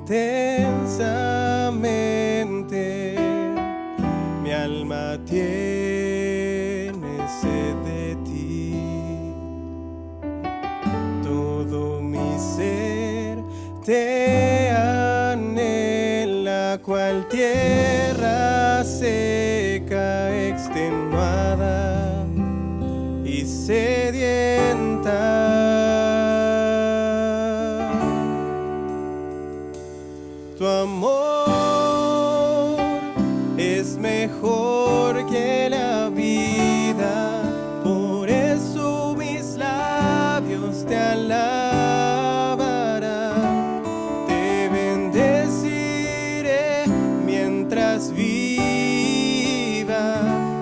intensamente. Mi alma tiene sed de ti. Todo mi ser te anhela, cual tierra seca, extenuada y sedienta. Tu amor es mejor que la vida, por eso mis labios te alabarán. Te bendeciré mientras viva,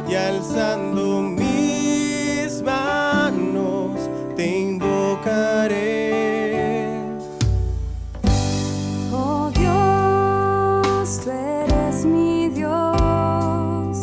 y alzando mis manos te invocaré. Oh Dios, tú eres mi Dios,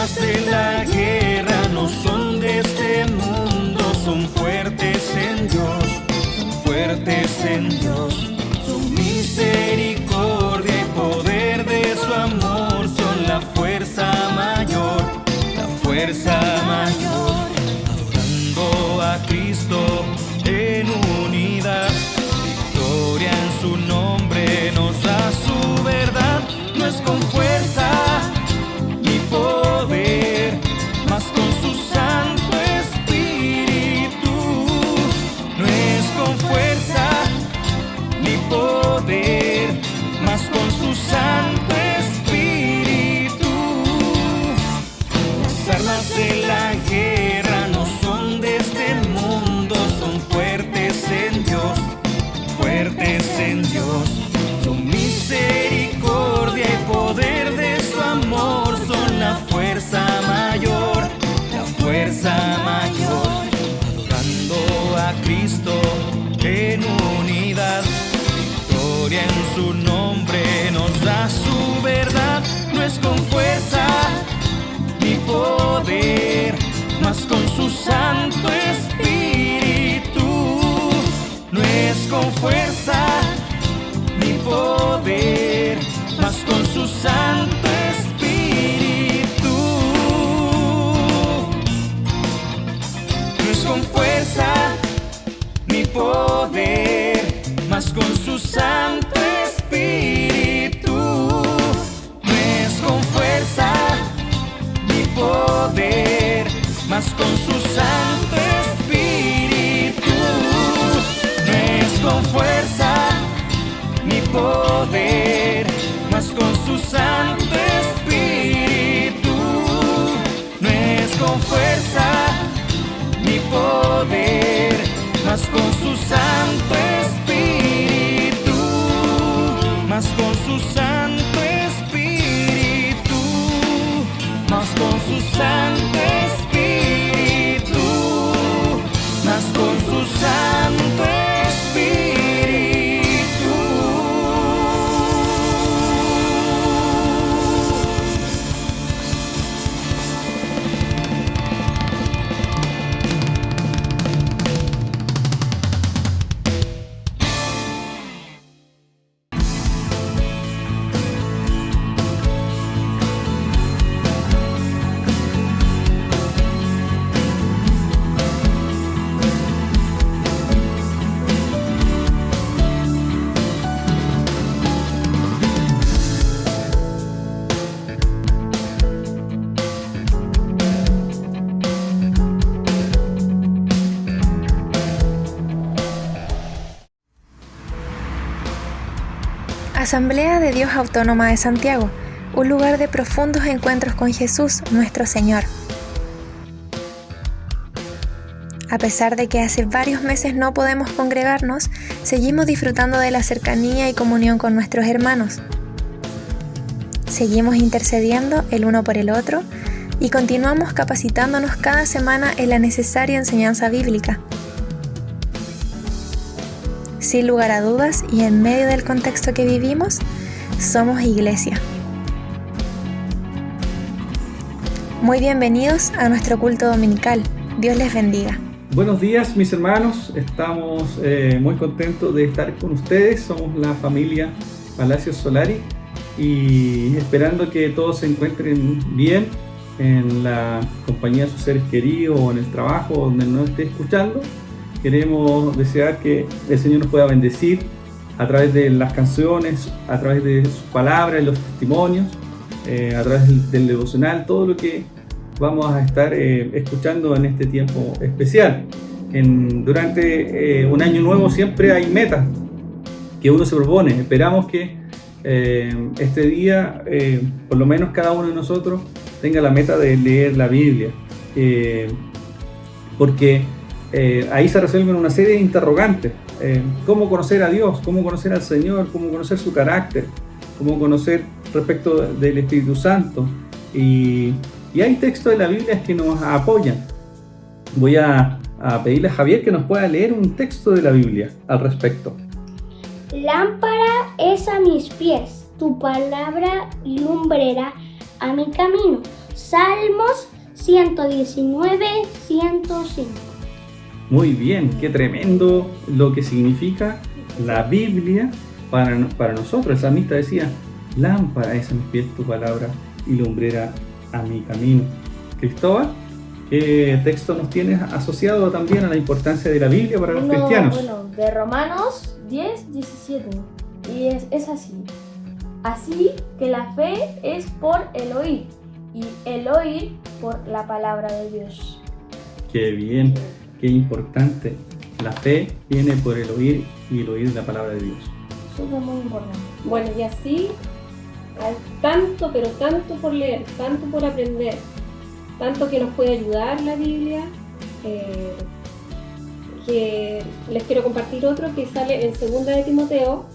armas de la guerra no son de este mundo, son fuertes en Dios, son fuertes en Dios. Su misericordia y poder de su amor son la fuerza mayor, la fuerza mayor. Adorando a Cristo en unidad, victoria en su nombre nos da su verdad. No es con fuerza ni poder, mas con su Santo Espíritu. No es con fuerza ni poder, mas con su Santo Espíritu. Las armas de la guerra no son de este mundo, son fuertes en Dios, fuertes en Dios. Su misericordia y poder de su amor son la fuerza mayor, la fuerza mayor. Adorando a Cristo en unidad, victoria en su nombre nos da su verdad. No es con fuerza ni poder, mas con su Santo Espíritu. No es con fuerza ni poder, mas con su Santo Espíritu. No es con fuerza ni poder, mas con su Santo Espíritu. No es con fuerza ni poder, mas con su Santo Espíritu. No es con fuerza ni poder, mas con su Santo Espíritu. No es con fuerza ni poder, mas con su Santo Espíritu, mas con su Santo Espíritu, mas con su Santo Espíritu, mas con su Santo Espíritu. Asamblea de Dios Autónoma de Santiago, un lugar de profundos encuentros con Jesús, nuestro Señor. A pesar de que hace varios meses no podemos congregarnos, seguimos disfrutando de la cercanía y comunión con nuestros hermanos. Seguimos intercediendo el uno por el otro y continuamos capacitándonos cada semana en la necesaria enseñanza bíblica. Sin lugar a dudas y en medio del contexto que vivimos, somos iglesia. Muy bienvenidos a nuestro culto dominical. Dios les bendiga. Buenos días, mis hermanos. Estamos muy contentos de estar con ustedes. Somos la familia Palacios Solari y esperando que todos se encuentren bien en la compañía de sus seres queridos o en el trabajo donde nos esté escuchando. Queremos desear que el Señor nos pueda bendecir a través de las canciones, a través de sus palabras, los testimonios, a través del devocional, todo lo que vamos a estar escuchando en este tiempo especial. Durante un año nuevo siempre hay metas que uno se propone. Esperamos que este día, por lo menos cada uno de nosotros, tenga la meta de leer la Biblia, porque ahí se resuelven una serie de interrogantes. Cómo conocer a Dios, cómo conocer al Señor, cómo conocer su carácter, cómo conocer respecto del Espíritu Santo. Y hay textos de la Biblia que nos apoyan. Voy a pedirle a Javier que nos pueda leer un texto de la Biblia al respecto. Lámpara es a mis pies, tu palabra y lumbrera a mi camino. Salmos 119, 105. Muy bien, qué tremendo lo que significa la Biblia para nosotros. El salmista decía, lámpara es a mis pies tu palabra y lumbrera a mi camino. Cristóbal, ¿qué texto nos tienes asociado también a la importancia de la Biblia para los cristianos? Bueno, de Romanos 10, 17. Y es así. Así que la fe es por el oír, y el oír por la palabra de Dios. Qué bien, qué importante. La fe viene por el oír y el oír la palabra de Dios. Eso es muy importante. Bueno, y así hay tanto, pero tanto por leer, tanto por aprender, tanto que nos puede ayudar la Biblia, que les quiero compartir otro que sale en 2 de Timoteo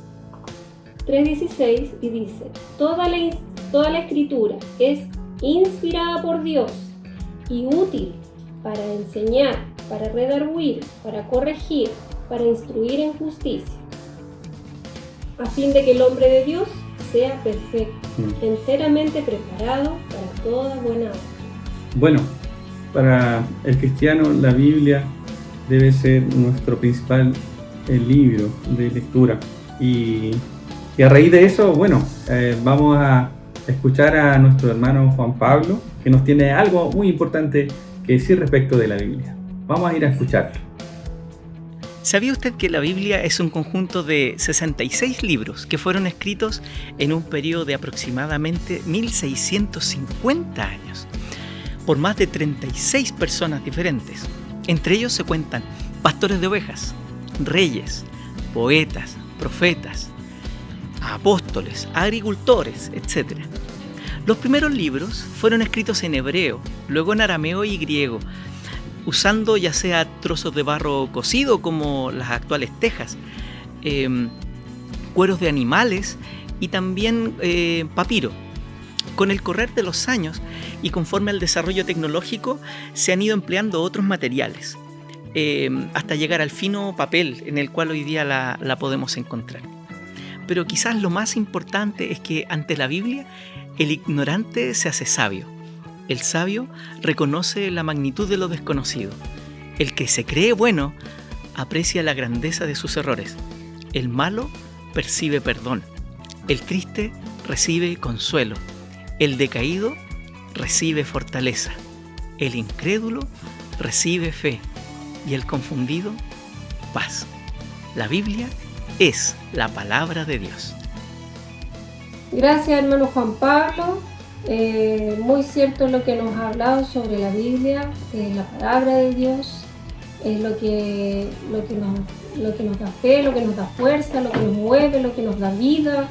3:16 y dice: toda la escritura es inspirada por Dios y útil para enseñar, para redarguir, para corregir, para instruir en justicia, a fin de que el hombre de Dios sea perfecto, enteramente preparado para toda buena obra. Bueno, para el cristiano la Biblia debe ser nuestro principal libro de lectura. Y a raíz de eso, bueno, vamos a escuchar a nuestro hermano Juan Pablo, que nos tiene algo muy importante que decir respecto de la Biblia. Vamos a ir a escucharlo. ¿Sabía usted que la Biblia es un conjunto de 66 libros que fueron escritos en un periodo de aproximadamente 1650 años por más de 36 personas diferentes? Entre ellos se cuentan pastores de ovejas, reyes, poetas, profetas, apóstoles, agricultores, etc. Los primeros libros fueron escritos en hebreo, luego en arameo y griego, usando ya sea trozos de barro cocido como las actuales tejas, cueros de animales y también papiro. Con el correr de los años y conforme al desarrollo tecnológico se han ido empleando otros materiales, hasta llegar al fino papel en el cual hoy día la podemos encontrar. Pero quizás lo más importante es que ante la Biblia el ignorante se hace sabio. El sabio reconoce la magnitud de lo desconocido. El que se cree bueno aprecia la grandeza de sus errores. El malo percibe perdón. El triste recibe consuelo. El decaído recibe fortaleza. El incrédulo recibe fe. Y el confundido, paz. La Biblia es la palabra de Dios. Gracias, hermano Juan Pablo. Muy cierto lo que nos ha hablado sobre la Biblia, la palabra de Dios, es lo que nos da fe, lo que nos da fuerza, lo que nos mueve, lo que nos da vida,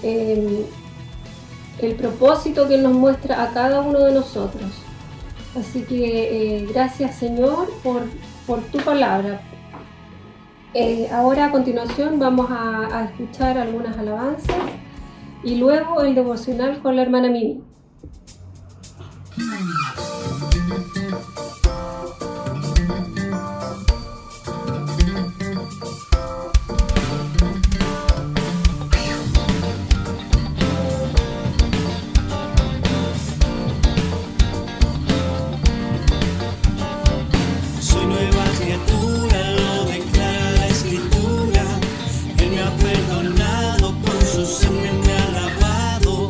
el propósito que nos muestra a cada uno de nosotros. Así que gracias, Señor, por tu palabra. Ahora a continuación vamos a escuchar algunas alabanzas y luego el devocional con la hermana Mimi. Soy nueva criatura, lo declara la Escritura. Él me ha perdonado, con su sangre me ha lavado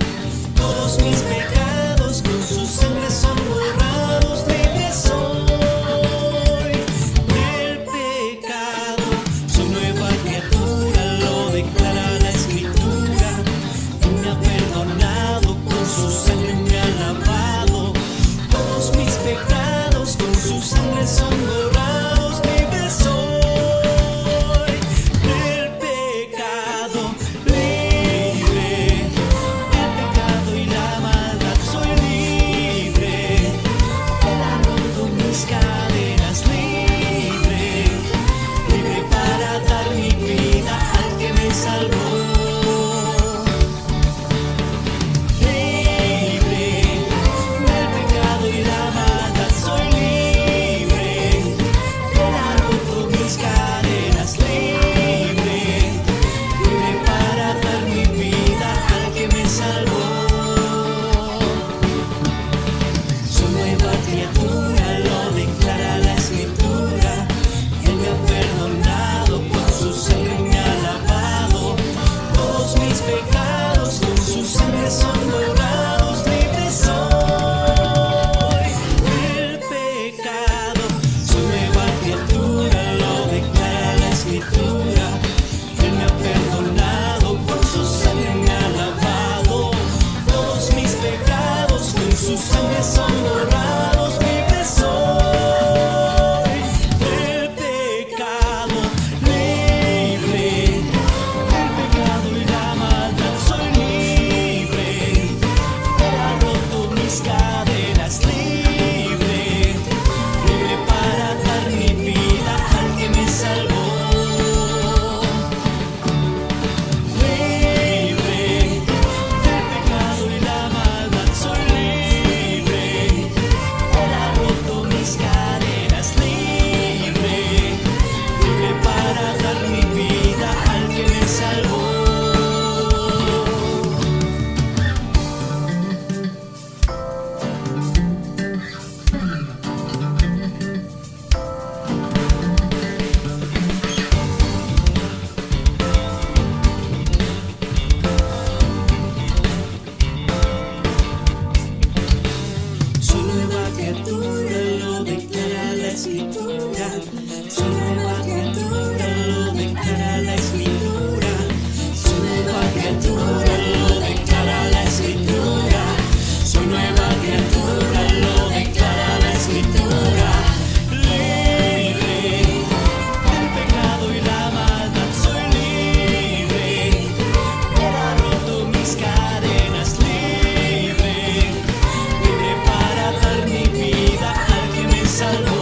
todos mis pecados. criatura, lo declara la Escritura. Soy nueva criatura, lo declara la Escritura. Libre del pecado y la maldad, soy libre. Él ha roto mis cadenas, libre. Libre para dar mi vida al que me salvó.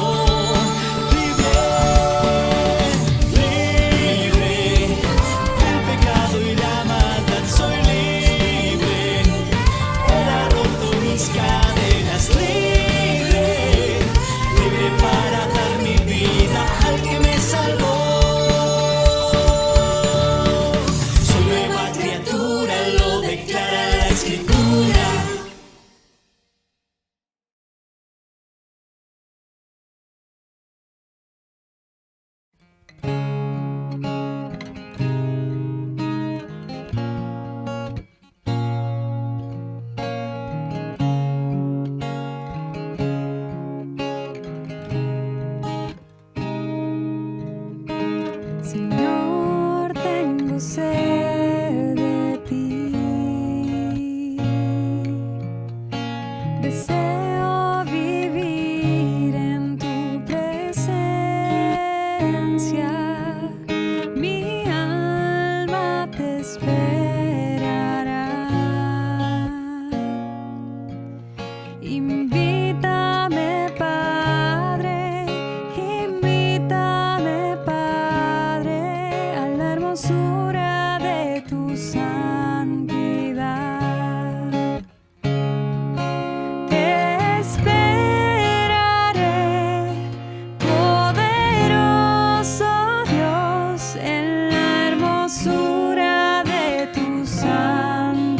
Señor, tengo sed de ti. Deseo vivir en tu presencia. Mi alma te esperará. Invítame, Padre, invítame, Padre, a la hermosura de tu santidad. Te esperaré, poderoso Dios, en la hermosura de tu santidad.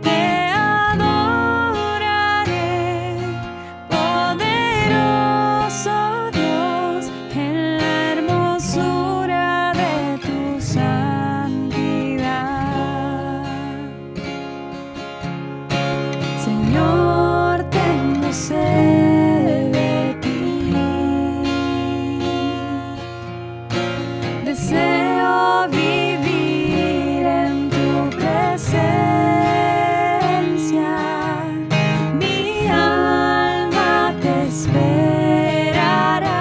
Te adoraré, poderoso Dios, en la hermosura de tu santidad. Señor, tengo sed de ti. Deseo vivir en tu presencia. Mi alma te esperará.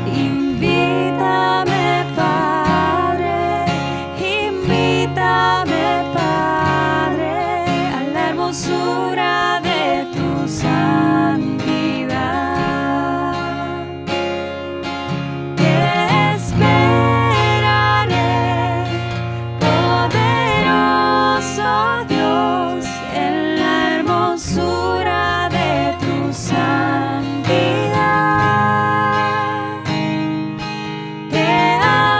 Invítame, Padre, invítame, Padre, a la hermosura de tu santidad. Te esperaré, poderoso Dios, en la hermosura de tu santidad. Te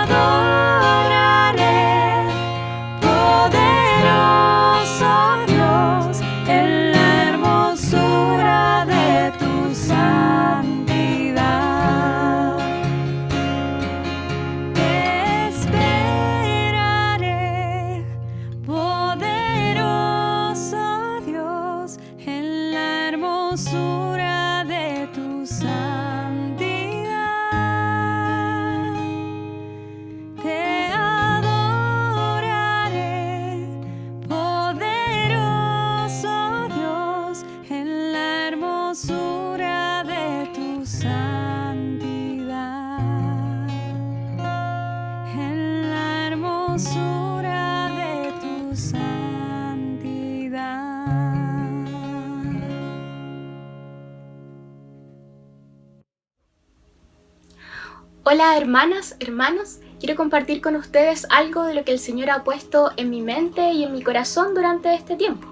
adoraré, poderoso Dios, en la hermosura de tu santidad. Te esperaré, poderoso Dios, en la hermosura de tu santidad. Te adoraré, poderoso Dios, en la hermosura de tu santidad. En la hermosura de tu santidad. Hola hermanas, hermanos, quiero compartir con ustedes algo de lo que el Señor ha puesto en mi mente y en mi corazón durante este tiempo.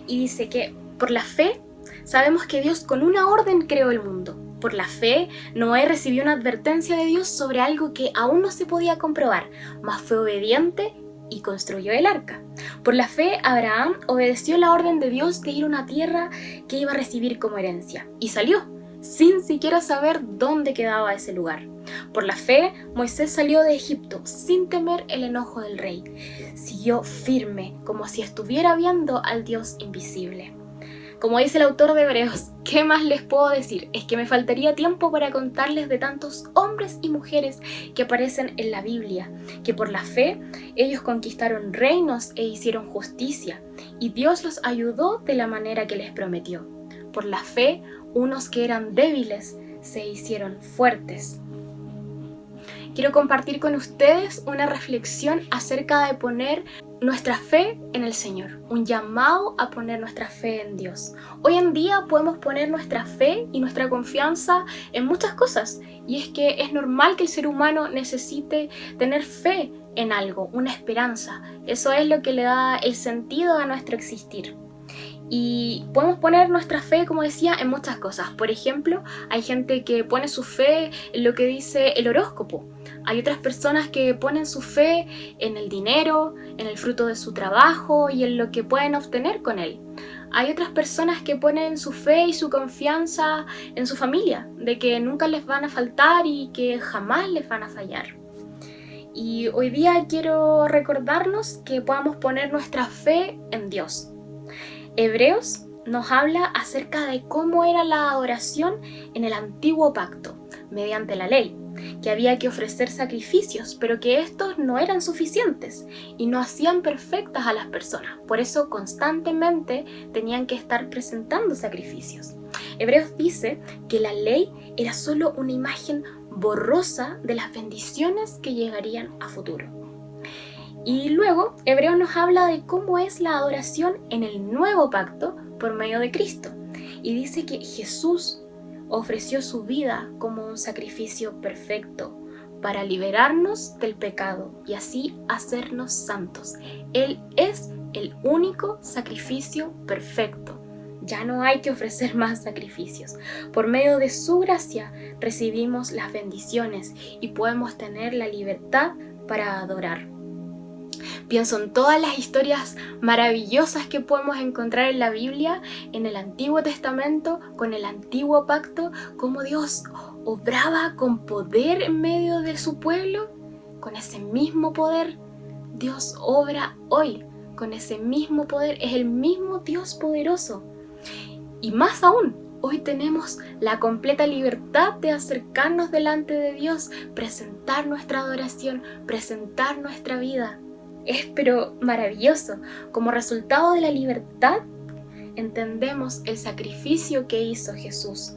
Y dice que por la fe sabemos que Dios con una orden creó el mundo. Por la fe, Noé recibió una advertencia de Dios sobre algo que aún no se podía comprobar, mas fue obediente y construyó el arca. Por la fe, Abraham obedeció la orden de Dios de ir a una tierra que iba a recibir como herencia, y salió, sin siquiera saber dónde quedaba ese lugar. Por la fe, Moisés salió de Egipto sin temer el enojo del rey. Siguió firme, como si estuviera viendo al Dios invisible. Como dice el autor de Hebreos, ¿qué más les puedo decir? Es que me faltaría tiempo para contarles de tantos hombres y mujeres que aparecen en la Biblia, que por la fe ellos conquistaron reinos e hicieron justicia, y Dios los ayudó de la manera que les prometió. Por la fe, unos que eran débiles se hicieron fuertes. Quiero compartir con ustedes una reflexión acerca de poner nuestra fe en el Señor, un llamado a poner nuestra fe en Dios. Hoy en día podemos poner nuestra fe y nuestra confianza en muchas cosas, y es que es normal que el ser humano necesite tener fe en algo, una esperanza. Eso es lo que le da el sentido a nuestro existir. Y podemos poner nuestra fe, como decía, en muchas cosas. Por ejemplo, hay gente que pone su fe en lo que dice el horóscopo. Hay otras personas que ponen su fe en el dinero, en el fruto de su trabajo y en lo que pueden obtener con él. Hay otras personas que ponen su fe y su confianza en su familia, de que nunca les van a faltar y que jamás les van a fallar. Y hoy día quiero recordarnos que podamos poner nuestra fe en Dios. Hebreos nos habla acerca de cómo era la adoración en el antiguo pacto, mediante la ley, que había que ofrecer sacrificios, pero que estos no eran suficientes y no hacían perfectas a las personas. Por eso constantemente tenían que estar presentando sacrificios. Hebreos dice que la ley era solo una imagen borrosa de las bendiciones que llegarían a futuro. Y luego, Hebreos nos habla de cómo es la adoración en el nuevo pacto por medio de Cristo. Y dice que Jesús ofreció su vida como un sacrificio perfecto para liberarnos del pecado y así hacernos santos. Él es el único sacrificio perfecto. Ya no hay que ofrecer más sacrificios. Por medio de su gracia recibimos las bendiciones y podemos tener la libertad para adorar. Pienso en todas las historias maravillosas que podemos encontrar en la Biblia, en el Antiguo Testamento, con el Antiguo Pacto, cómo Dios obraba con poder en medio de su pueblo. Con ese mismo poder, Dios obra hoy. Con ese mismo poder, es el mismo Dios poderoso. Y más aún, hoy tenemos la completa libertad de acercarnos delante de Dios, presentar nuestra adoración, presentar nuestra vida. Es pero maravilloso. Como resultado de la libertad, entendemos el sacrificio que hizo Jesús.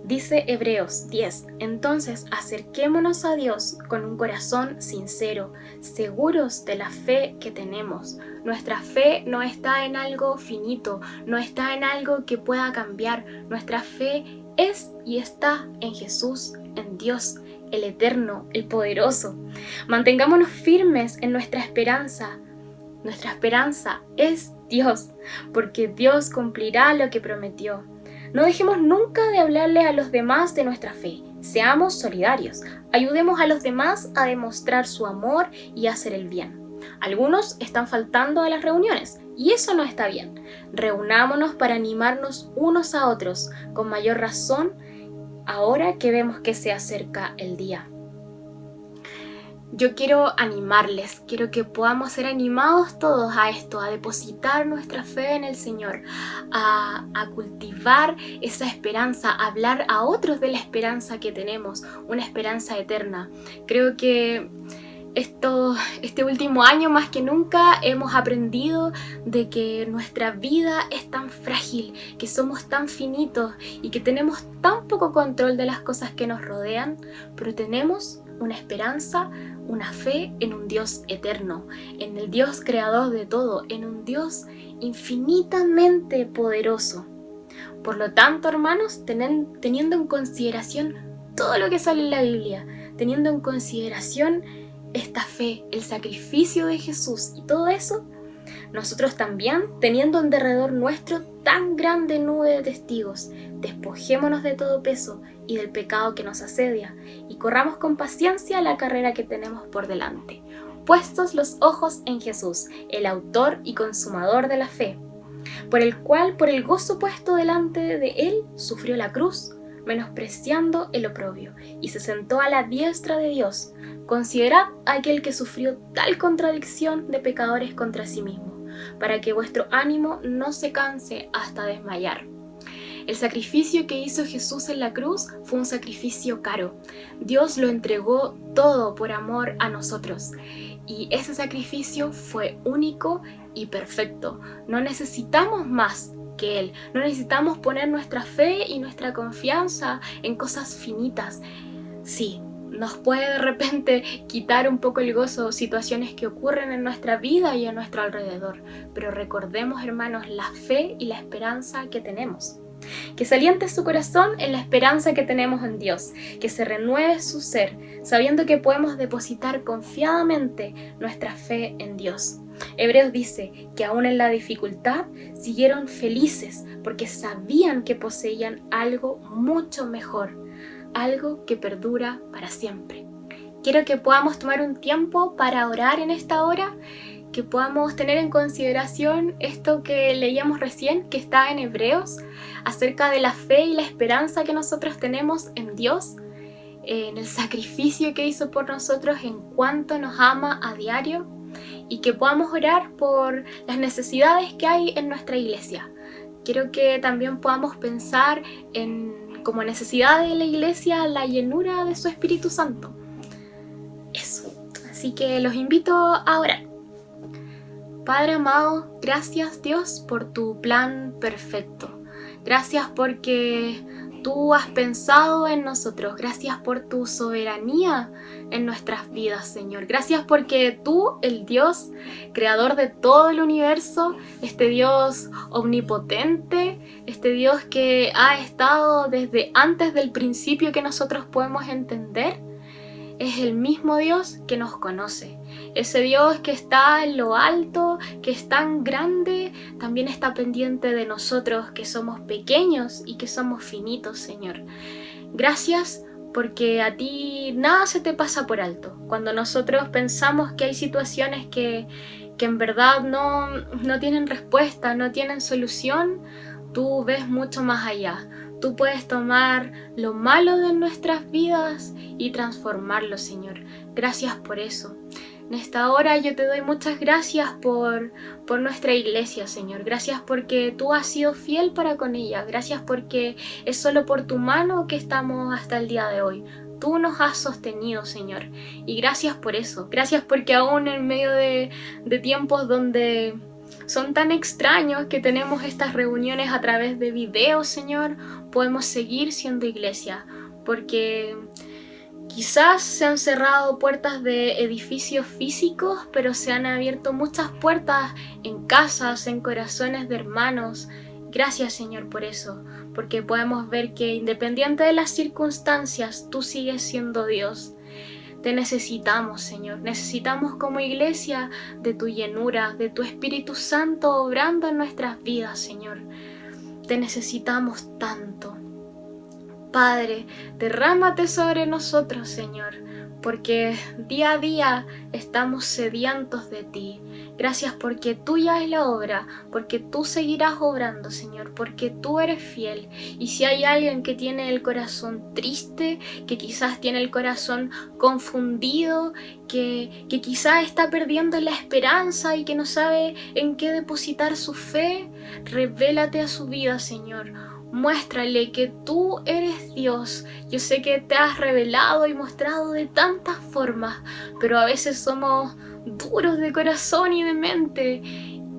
Dice Hebreos 10, entonces acerquémonos a Dios con un corazón sincero, seguros de la fe que tenemos. Nuestra fe no está en algo finito, no está en algo que pueda cambiar. Nuestra fe es y está en Jesús, en Dios, el eterno, el poderoso. Mantengámonos firmes en nuestra esperanza. Nuestra esperanza es Dios, porque Dios cumplirá lo que prometió. No dejemos nunca de hablarle a los demás de nuestra fe. Seamos solidarios. Ayudemos a los demás a demostrar su amor y a hacer el bien. Algunos están faltando a las reuniones y eso no está bien. Reunámonos para animarnos unos a otros, con mayor razón ahora que vemos que se acerca el día. Yo quiero animarles, quiero que podamos ser animados todos a esto, a depositar nuestra fe en el Señor, a cultivar esa esperanza, a hablar a otros de la esperanza que tenemos, una esperanza eterna. Creo que este último año más que nunca hemos aprendido de que nuestra vida es tan frágil, que somos tan finitos y que tenemos tan poco control de las cosas que nos rodean, pero tenemos una esperanza, una fe en un Dios eterno, en el Dios creador de todo, en un Dios infinitamente poderoso. Por lo tanto, hermanos, teniendo en consideración todo lo que sale en la Biblia, teniendo en consideración esta fe, el sacrificio de Jesús y todo eso, nosotros también, teniendo en derredor nuestro tan grande nube de testigos, despojémonos de todo peso y del pecado que nos asedia y corramos con paciencia la carrera que tenemos por delante, puestos los ojos en Jesús, el autor y consumador de la fe, por el cual, por el gozo puesto delante de él, sufrió la cruz, menospreciando el oprobio, y se sentó a la diestra de Dios. Considerad a aquel que sufrió tal contradicción de pecadores contra sí mismo, para que vuestro ánimo no se canse hasta desmayar. El sacrificio que hizo Jesús en la cruz fue un sacrificio caro. Dios lo entregó todo por amor a nosotros. Y ese sacrificio fue único y perfecto. No necesitamos más que Él. No necesitamos poner nuestra fe y nuestra confianza en cosas finitas. Sí, nos puede de repente quitar un poco el gozo situaciones que ocurren en nuestra vida y a nuestro alrededor. Pero recordemos, hermanos, la fe y la esperanza que tenemos. Que se aliente su corazón en la esperanza que tenemos en Dios, que se renueve su ser, sabiendo que podemos depositar confiadamente nuestra fe en Dios. Hebreos dice que aún en la dificultad siguieron felices porque sabían que poseían algo mucho mejor, algo que perdura para siempre. Quiero que podamos tomar un tiempo para orar en esta hora, que podamos tener en consideración esto que leíamos recién, que está en Hebreos, acerca de la fe y la esperanza que nosotros tenemos en Dios, en el sacrificio que hizo por nosotros, en cuánto nos ama a diario, y que podamos orar por las necesidades que hay en nuestra iglesia. Quiero que también podamos pensar en, como necesidad de la iglesia, la llenura de su Espíritu Santo. Eso. Así que los invito a orar. Padre amado, gracias Dios por tu plan perfecto. Gracias porque tú has pensado en nosotros. Gracias por tu soberanía en nuestras vidas, Señor. Gracias porque tú, el Dios, creador de todo el universo, este Dios omnipotente, este Dios que ha estado desde antes del principio que nosotros podemos entender, es el mismo Dios que nos conoce. Ese Dios que está en lo alto, que es tan grande, también está pendiente de nosotros, que somos pequeños y que somos finitos, Señor. Gracias porque a ti nada se te pasa por alto. Cuando nosotros pensamos que hay situaciones que en verdad no tienen respuesta, no tienen solución, tú ves mucho más allá. Tú puedes tomar lo malo de nuestras vidas y transformarlo, Señor. Gracias por eso. En esta hora yo te doy muchas gracias por nuestra iglesia, Señor. Gracias porque tú has sido fiel para con ella. Gracias porque es solo por tu mano que estamos hasta el día de hoy. Tú nos has sostenido, Señor. Y gracias por eso. Gracias porque aún en medio de tiempos donde son tan extraños que tenemos estas reuniones a través de videos, Señor, podemos seguir siendo iglesia, porque quizás se han cerrado puertas de edificios físicos, pero se han abierto muchas puertas en casas, en corazones de hermanos. Gracias, Señor, por eso, porque podemos ver que independiente de las circunstancias, tú sigues siendo Dios. Te necesitamos, Señor. Necesitamos como iglesia de tu llenura, de tu Espíritu Santo obrando en nuestras vidas, Señor. Te necesitamos tanto. Padre, derrámate sobre nosotros, Señor, porque día a día estamos sedientos de ti. Gracias porque tuya es la obra, porque tú seguirás obrando, Señor, porque tú eres fiel. Y si hay alguien que tiene el corazón triste, que quizás tiene el corazón confundido, que quizás está perdiendo la esperanza y que no sabe en qué depositar su fe, revélate a su vida, Señor. Muéstrale que tú eres Dios. Yo sé que te has revelado y mostrado de tantas formas, pero a veces somos duros de corazón y de mente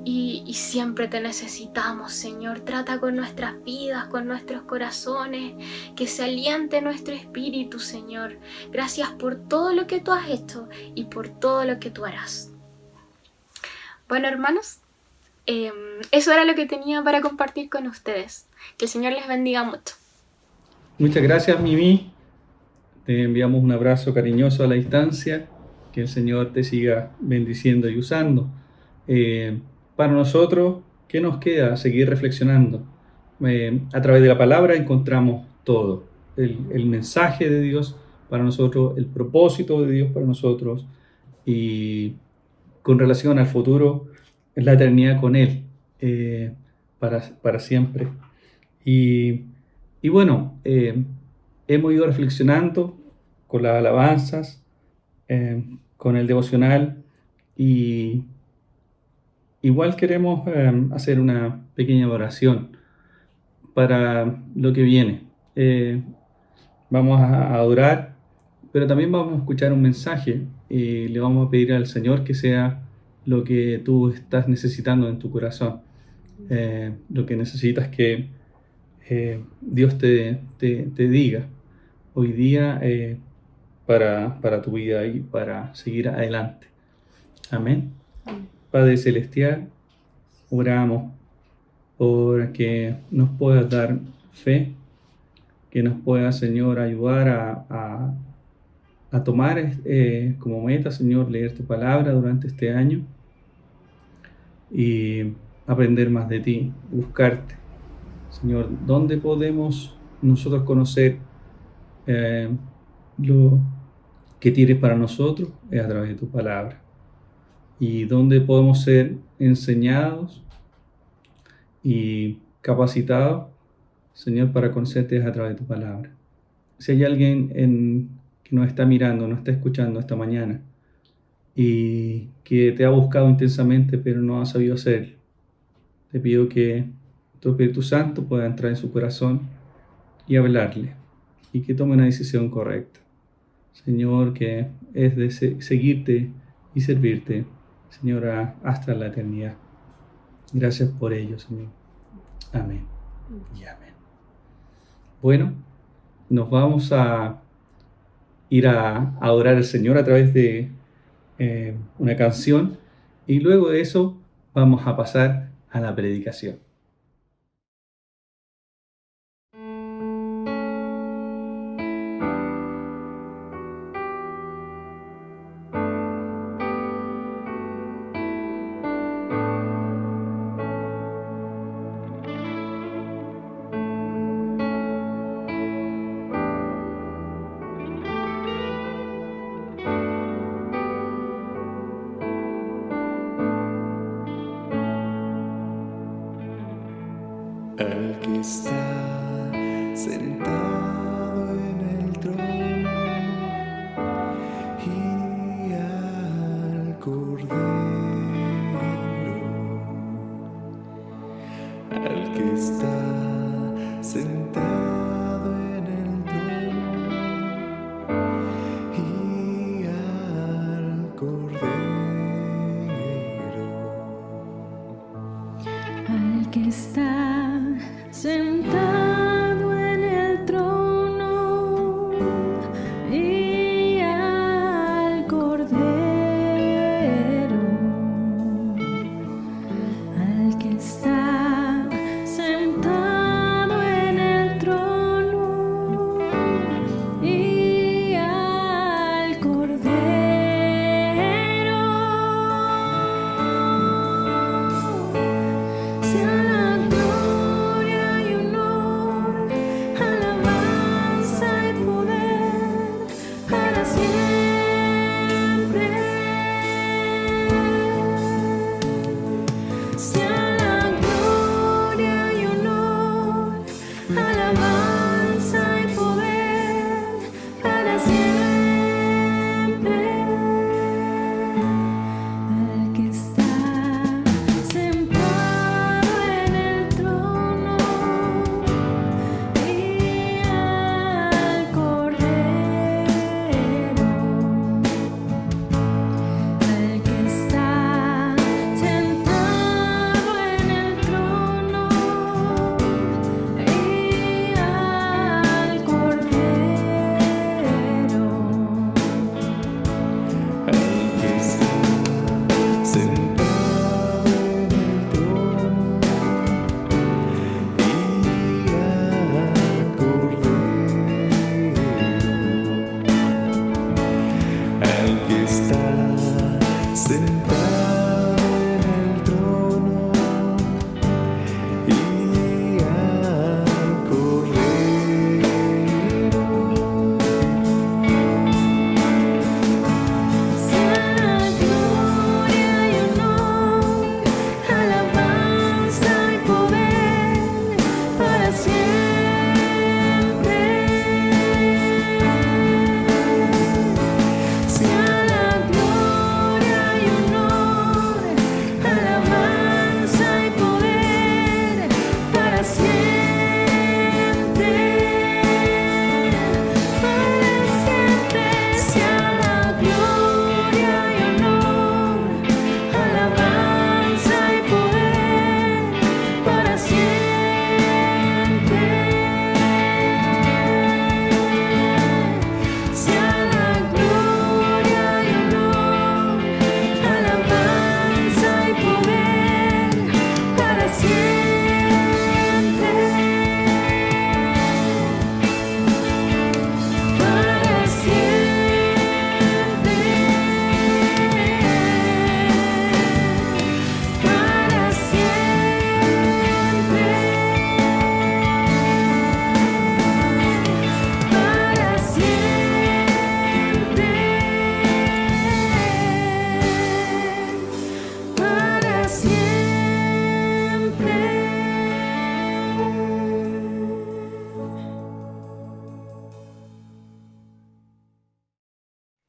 y siempre te necesitamos, Señor. Trata con nuestras vidas, con nuestros corazones, que se aliente nuestro espíritu, Señor. Gracias por todo lo que tú has hecho y por todo lo que tú harás. Bueno, hermanos, eso era lo que tenía para compartir con ustedes. Que el Señor les bendiga mucho. Muchas gracias, Mimi. Te enviamos un abrazo cariñoso a la distancia. Que el Señor te siga bendiciendo y usando. Para nosotros, ¿qué nos queda? Seguir reflexionando. A través de la palabra encontramos todo. El mensaje de Dios para nosotros, el propósito de Dios para nosotros. Y con relación al futuro, la eternidad con Él, para siempre. Y bueno, hemos ido reflexionando con las alabanzas, con el devocional y igual queremos hacer una pequeña oración para lo que viene. Vamos a orar, pero también vamos a escuchar un mensaje y le vamos a pedir al Señor que sea lo que tú estás necesitando en tu corazón, lo que necesitas que Dios te diga hoy día para tu vida y para seguir adelante. Amén. Padre Celestial, oramos por que nos puedas dar fe, que nos pueda, Señor, ayudar a tomar como meta, Señor, leer tu palabra durante este año y aprender más de ti, buscarte. Señor, ¿dónde podemos nosotros conocer lo que tienes para nosotros? Es a través de tu palabra. ¿Y dónde podemos ser enseñados y capacitados, Señor, para conocerte? Es a través de tu palabra? Si hay alguien que nos está mirando, nos está escuchando esta mañana y que te ha buscado intensamente pero no ha sabido hacerlo, te pido que tu Espíritu Santo pueda entrar en su corazón y hablarle y que tome una decisión correcta. Señor, que es de seguirte y servirte, Señor, hasta la eternidad. Gracias por ello, Señor. Amén y amén. Bueno, nos vamos a ir a adorar al Señor a través de una canción y luego de eso vamos a pasar a la predicación.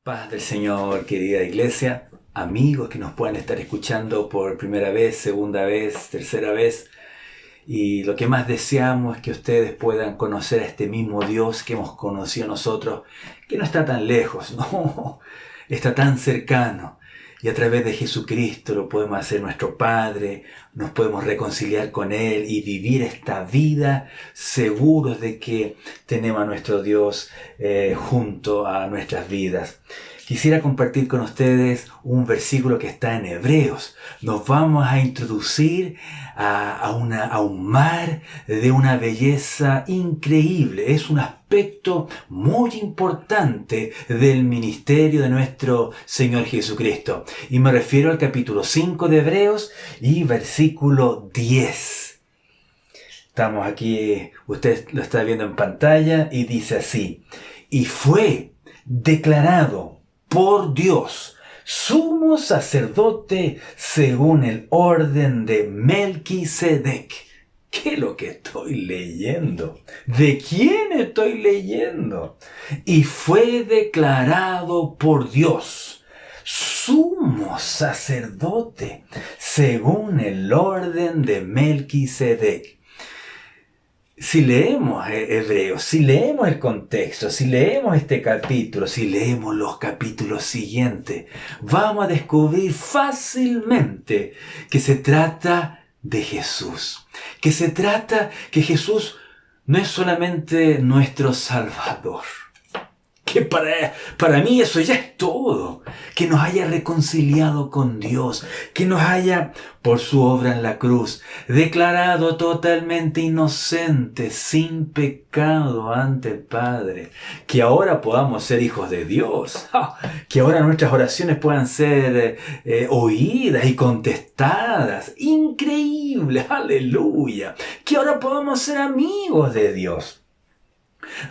Paz del Señor, querida iglesia, amigos que nos puedan estar escuchando por primera vez, segunda vez, tercera vez. Y lo que más deseamos es que ustedes puedan conocer a este mismo Dios que hemos conocido nosotros, que no está tan lejos, no, está tan cercano. Y a través de Jesucristo lo podemos hacer nuestro Padre, nos podemos reconciliar con Él y vivir esta vida seguros de que tenemos a nuestro Dios junto a nuestras vidas. Quisiera compartir con ustedes un versículo que está en Hebreos. Nos vamos a introducir a un mar de una belleza increíble. Es un aspecto muy importante del ministerio de nuestro Señor Jesucristo. Y me refiero al capítulo 5 de Hebreos y versículo 10. Estamos aquí, usted lo está viendo en pantalla y dice así: y fue declarado por Dios sumo sacerdote según el orden de Melquisedec. ¿Qué es lo que estoy leyendo? ¿De quién estoy leyendo? Y fue declarado por Dios sumo sacerdote según el orden de Melquisedec. Si leemos Hebreos, si leemos el contexto, si leemos este capítulo, si leemos los capítulos siguientes, vamos a descubrir fácilmente que se trata de Jesús. Que se trata que Jesús no es solamente nuestro Salvador. Que para mí eso ya es todo. Que nos haya reconciliado con Dios. Que nos haya, por su obra en la cruz, declarado totalmente inocentes, sin pecado ante el Padre. Que ahora podamos ser hijos de Dios. Que ahora nuestras oraciones puedan ser oídas y contestadas. Increíble, aleluya. Que ahora podamos ser amigos de Dios.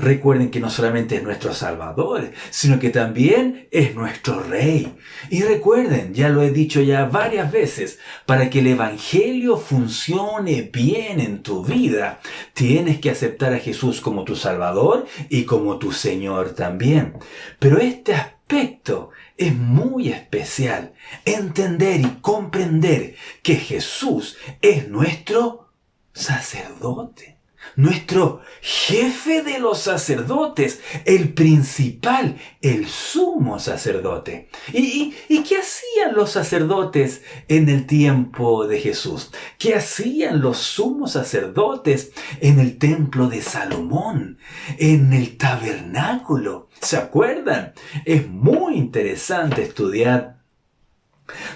Recuerden que no solamente es nuestro Salvador, sino que también es nuestro Rey. Y recuerden, ya lo he dicho ya varias veces, para que el Evangelio funcione bien en tu vida, tienes que aceptar a Jesús como tu Salvador y como tu Señor también. Pero este aspecto es muy especial, entender y comprender que Jesús es nuestro sacerdote. Nuestro jefe de los sacerdotes, el principal, el sumo sacerdote. ¿Y qué hacían los sacerdotes en el tiempo de Jesús? ¿Qué hacían los sumos sacerdotes en el templo de Salomón? En el tabernáculo. ¿Se acuerdan? Es muy interesante estudiar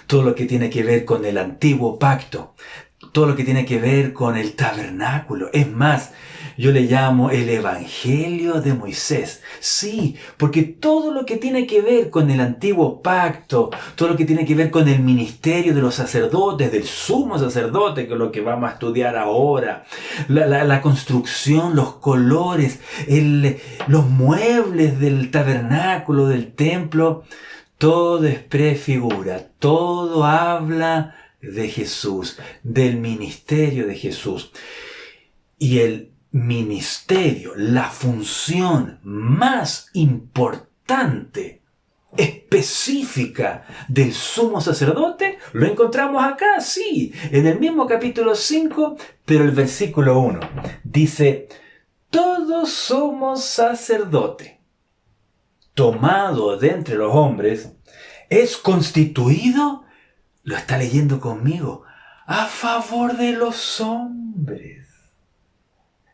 todo lo que tiene que ver con el antiguo pacto. Todo lo que tiene que ver con el tabernáculo. Es más, yo le llamo el Evangelio de Moisés. Sí, porque todo lo que tiene que ver con el antiguo pacto, todo lo que tiene que ver con el ministerio de los sacerdotes, del sumo sacerdote, que es lo que vamos a estudiar ahora, la construcción, los colores, los muebles del tabernáculo, del templo, todo es prefigura, todo habla de Jesús, del ministerio de Jesús. Y el ministerio, la función más importante, específica del sumo sacerdote, lo encontramos acá, sí, en el mismo capítulo 5, pero el versículo 1 dice: todo sumo sacerdote, tomado de entre los hombres, es constituido, lo está leyendo conmigo, a favor de los hombres,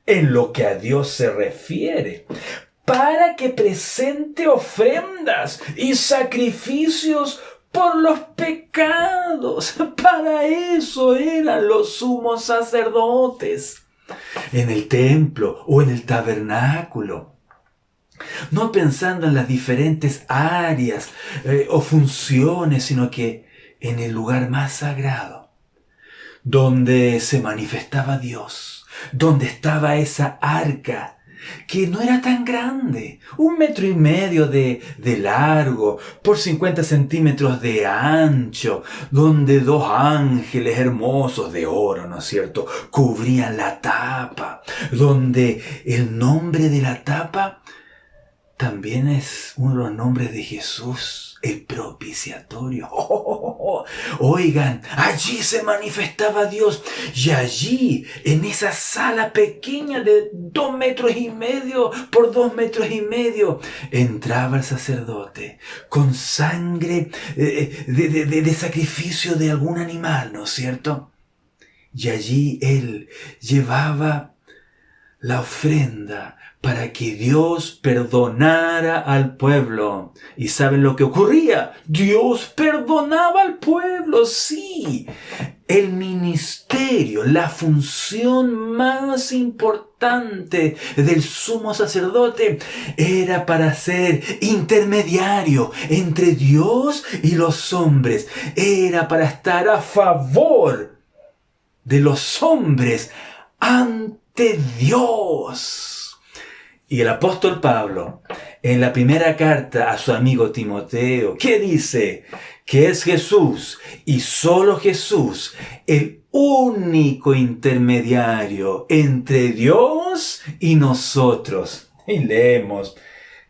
en lo que a Dios se refiere, para que presente ofrendas y sacrificios por los pecados. Para eso eran los sumos sacerdotes en el templo o en el tabernáculo. No pensando en las diferentes áreas o funciones, sino que en el lugar más sagrado, donde se manifestaba Dios, donde estaba esa arca, que no era tan grande, 1,5 metros de largo, por 50 centímetros de ancho, donde 2 ángeles hermosos de oro, ¿no es cierto?, cubrían la tapa, donde el nombre de la tapa también es uno de los nombres de Jesús, el propiciatorio. Oigan, allí se manifestaba Dios y allí, en esa sala pequeña de 2,5 metros por 2,5 metros, entraba el sacerdote con sangre de sacrificio de algún animal, ¿no es cierto? Y allí él llevaba la ofrenda para que Dios perdonara al pueblo. ¿Y saben lo que ocurría? Dios perdonaba al pueblo, sí. El ministerio, la función más importante del sumo sacerdote era para ser intermediario entre Dios y los hombres. Era para estar a favor de los hombres ante Dios. Y el apóstol Pablo, en la primera carta a su amigo Timoteo, ¿qué dice? Que es Jesús y solo Jesús el único intermediario entre Dios y nosotros. Y leemos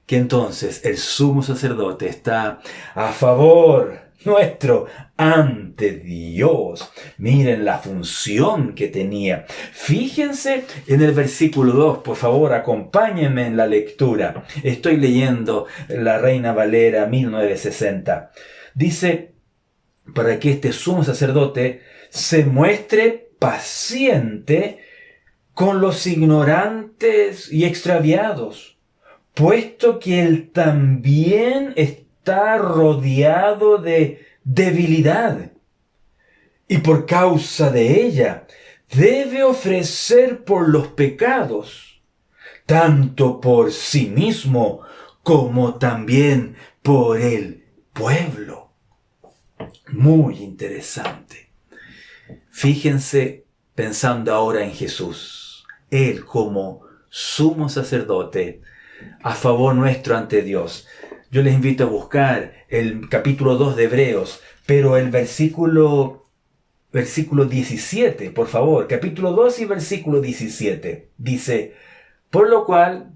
que entonces el sumo sacerdote está a favor nuestro ante Dios. Miren la función que tenía. Fíjense en el versículo 2, por favor, acompáñenme en la lectura. Estoy leyendo la Reina Valera 1960. Dice, para que este sumo sacerdote se muestre paciente con los ignorantes y extraviados, puesto que él también está rodeado de debilidad, y por causa de ella debe ofrecer por los pecados, tanto por sí mismo como también por el pueblo. Muy interesante. Fíjense, pensando ahora en Jesús, Él como sumo sacerdote a favor nuestro ante Dios. Yo les invito a buscar el capítulo 2 de Hebreos, pero el versículo 17, por favor, capítulo 2 y versículo 17, dice, por lo cual,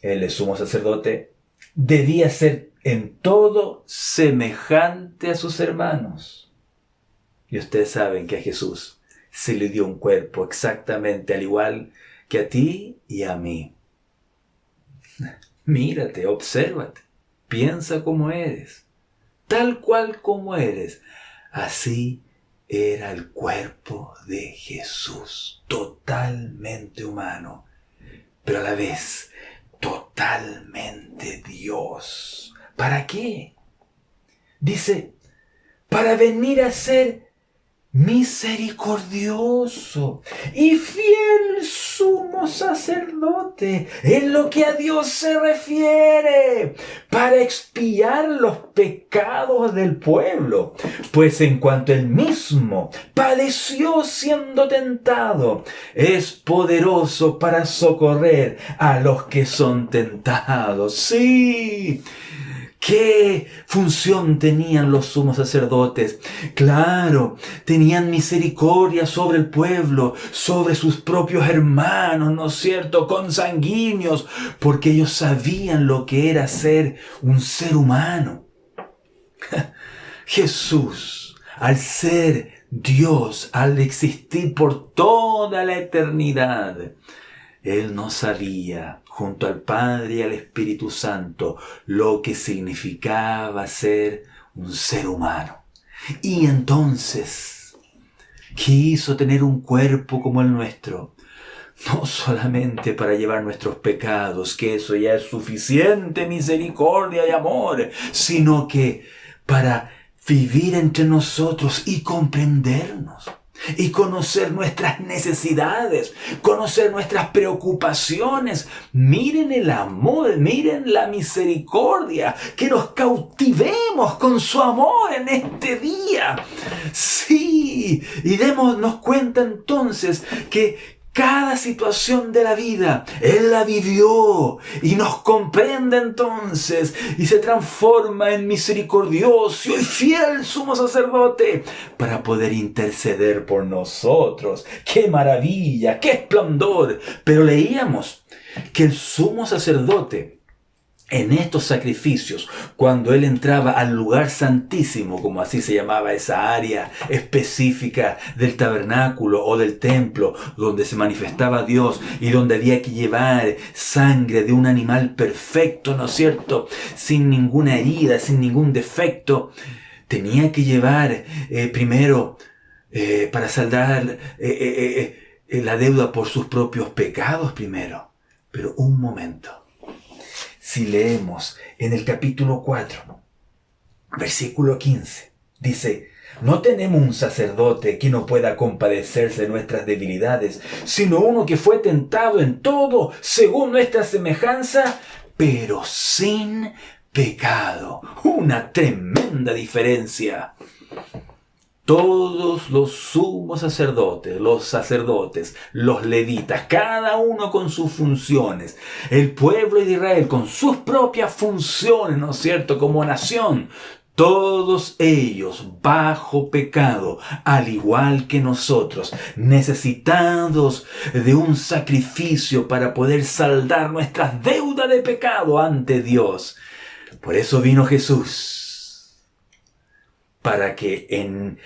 Él es sumo sacerdote, debía ser en todo semejante a sus hermanos. Y ustedes saben que a Jesús se le dio un cuerpo exactamente al igual que a ti y a mí. Mírate, obsérvate, piensa cómo eres, tal cual como eres. Así era el cuerpo de Jesús, totalmente humano, pero a la vez totalmente Dios. ¿Para qué? Dice, para venir a ser misericordioso y fiel sumo sacerdote en lo que a Dios se refiere, para expiar los pecados del pueblo, pues en cuanto él mismo padeció siendo tentado, es poderoso para socorrer a los que son tentados. Sí. ¿Qué función tenían los sumos sacerdotes? Claro, tenían misericordia sobre el pueblo, sobre sus propios hermanos, ¿no es cierto?, consanguíneos, porque ellos sabían lo que era ser un ser humano. Jesús, al ser Dios, al existir por toda la eternidad, Él no sabía, junto al Padre y al Espíritu Santo, lo que significaba ser un ser humano. Y entonces quiso tener un cuerpo como el nuestro, no solamente para llevar nuestros pecados, que eso ya es suficiente misericordia y amor, sino que para vivir entre nosotros y comprendernos. Y conocer nuestras necesidades, conocer nuestras preocupaciones. Miren el amor, miren la misericordia, que nos cautivemos con su amor en este día. Sí, y démonos cuenta entonces que cada situación de la vida, Él la vivió y nos comprende entonces y se transforma en misericordioso y fiel sumo sacerdote para poder interceder por nosotros. ¡Qué maravilla! ¡Qué esplendor! Pero leíamos que el sumo sacerdote en estos sacrificios, cuando él entraba al lugar santísimo, como así se llamaba esa área específica del tabernáculo o del templo, donde se manifestaba Dios y donde había que llevar sangre de un animal perfecto, ¿no es cierto?, sin ninguna herida, sin ningún defecto, tenía que llevar primero para saldar la deuda por sus propios pecados primero. Pero un momento. Si leemos en el capítulo 4, versículo 15, dice: no tenemos un sacerdote que no pueda compadecerse de nuestras debilidades, sino uno que fue tentado en todo según nuestra semejanza, pero sin pecado. Una tremenda diferencia. Todos los sumos sacerdotes, los levitas, cada uno con sus funciones, el pueblo de Israel con sus propias funciones, ¿no es cierto?, como nación, todos ellos bajo pecado, al igual que nosotros, necesitados de un sacrificio para poder saldar nuestras deudas de pecado ante Dios. Por eso vino Jesús, para que en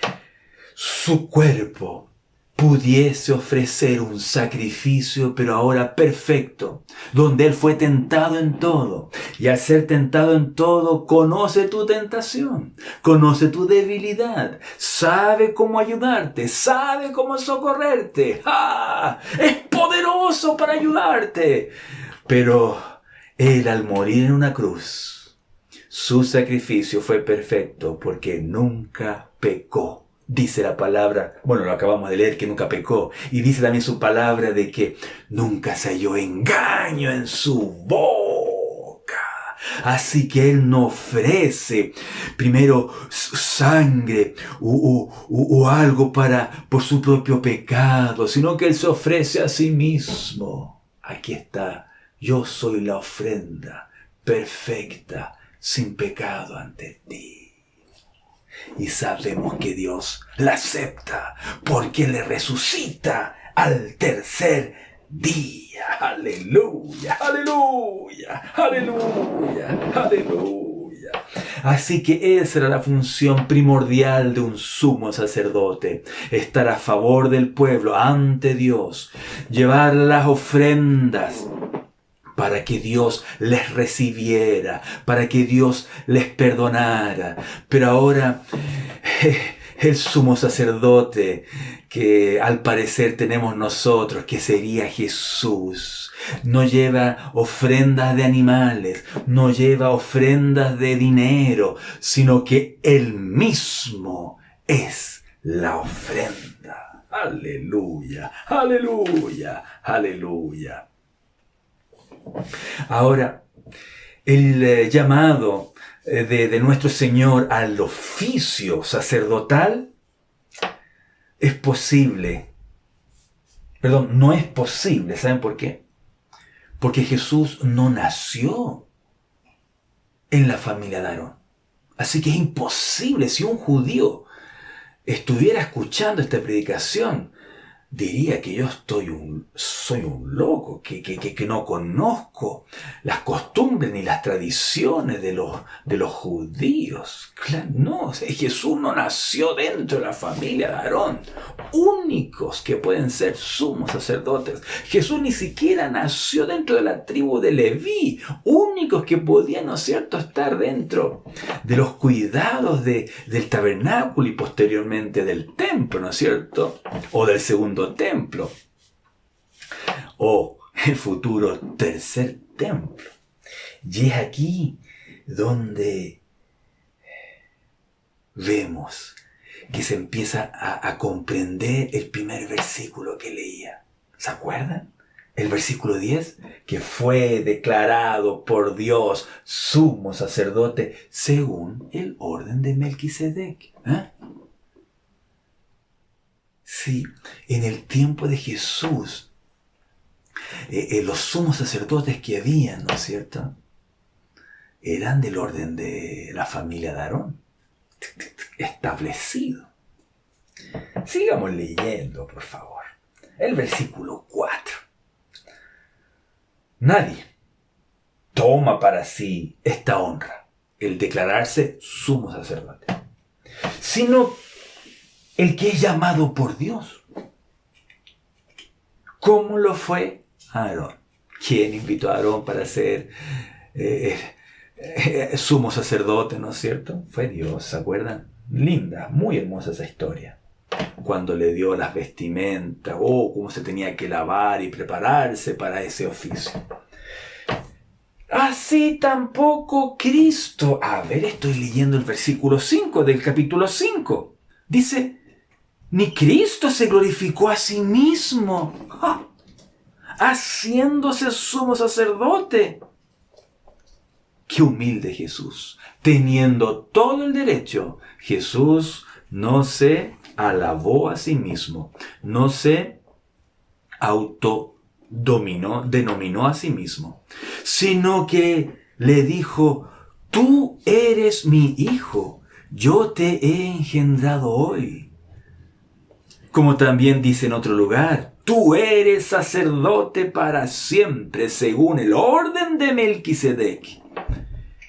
su cuerpo pudiese ofrecer un sacrificio, pero ahora perfecto, donde Él fue tentado en todo. Y al ser tentado en todo, conoce tu tentación, conoce tu debilidad, sabe cómo ayudarte, sabe cómo socorrerte. ¡Ah! Es poderoso para ayudarte. Pero Él, al morir en una cruz, su sacrificio fue perfecto porque nunca pecó. Dice la palabra, bueno, lo acabamos de leer, que nunca pecó. Y dice también su palabra de que nunca se halló engaño en su boca. Así que Él no ofrece primero sangre o algo por su propio pecado, sino que Él se ofrece a sí mismo. Aquí está, yo soy la ofrenda perfecta, sin pecado ante ti. Y sabemos que Dios la acepta porque le resucita al tercer día. Aleluya, aleluya, aleluya, aleluya. Así que esa era la función primordial de un sumo sacerdote: estar a favor del pueblo ante Dios, llevar las ofrendas para que Dios les recibiera, para que Dios les perdonara. Pero ahora el sumo sacerdote que al parecer tenemos nosotros, que sería Jesús, no lleva ofrendas de animales, no lleva ofrendas de dinero, sino que Él mismo es la ofrenda. Aleluya, aleluya, aleluya. Ahora, el llamado de nuestro Señor al oficio sacerdotal es posible. Perdón, no es posible. ¿Saben por qué? Porque Jesús no nació en la familia de Aarón. Así que es imposible. Si un judío estuviera escuchando esta predicación, diría que yo soy un loco, que no conozco las costumbres ni las tradiciones de los judíos. Claro, no, Jesús no nació dentro de la familia de Aarón, únicos que pueden ser sumos sacerdotes. Jesús ni siquiera nació dentro de la tribu de Leví, únicos que podían, ¿no es cierto?, estar dentro de los cuidados del tabernáculo y posteriormente del templo, ¿no es cierto?, o del segundo templo, o el futuro tercer templo. Y es aquí donde vemos que se empieza a comprender el primer versículo que leía. ¿Se acuerdan? El versículo 10, que fue declarado por Dios sumo sacerdote según el orden de Melquisedec. Sí, en el tiempo de Jesús, los sumos sacerdotes que habían, ¿no es cierto?, eran del orden de la familia de Aarón, establecido. Sigamos leyendo, por favor. El versículo 4. nadie toma para sí esta honra, el declararse sumo sacerdote, sino el que es llamado por Dios. ¿Cómo lo fue Aarón? ¿Quién invitó a Aarón para ser sumo sacerdote, no es cierto? Fue Dios, ¿se acuerdan? Linda, muy hermosa esa historia. Cuando le dio las vestimentas, cómo se tenía que lavar y prepararse para ese oficio. Así tampoco Cristo. A ver, estoy leyendo el versículo 5 del capítulo 5. Dice, ni Cristo se glorificó a sí mismo, haciéndose sumo sacerdote. Qué humilde Jesús. Teniendo todo el derecho, Jesús no se alabó a sí mismo, no se denominó a sí mismo, sino que le dijo, tú eres mi hijo, yo te he engendrado hoy. Como también dice en otro lugar, tú eres sacerdote para siempre, según el orden de Melquisedec.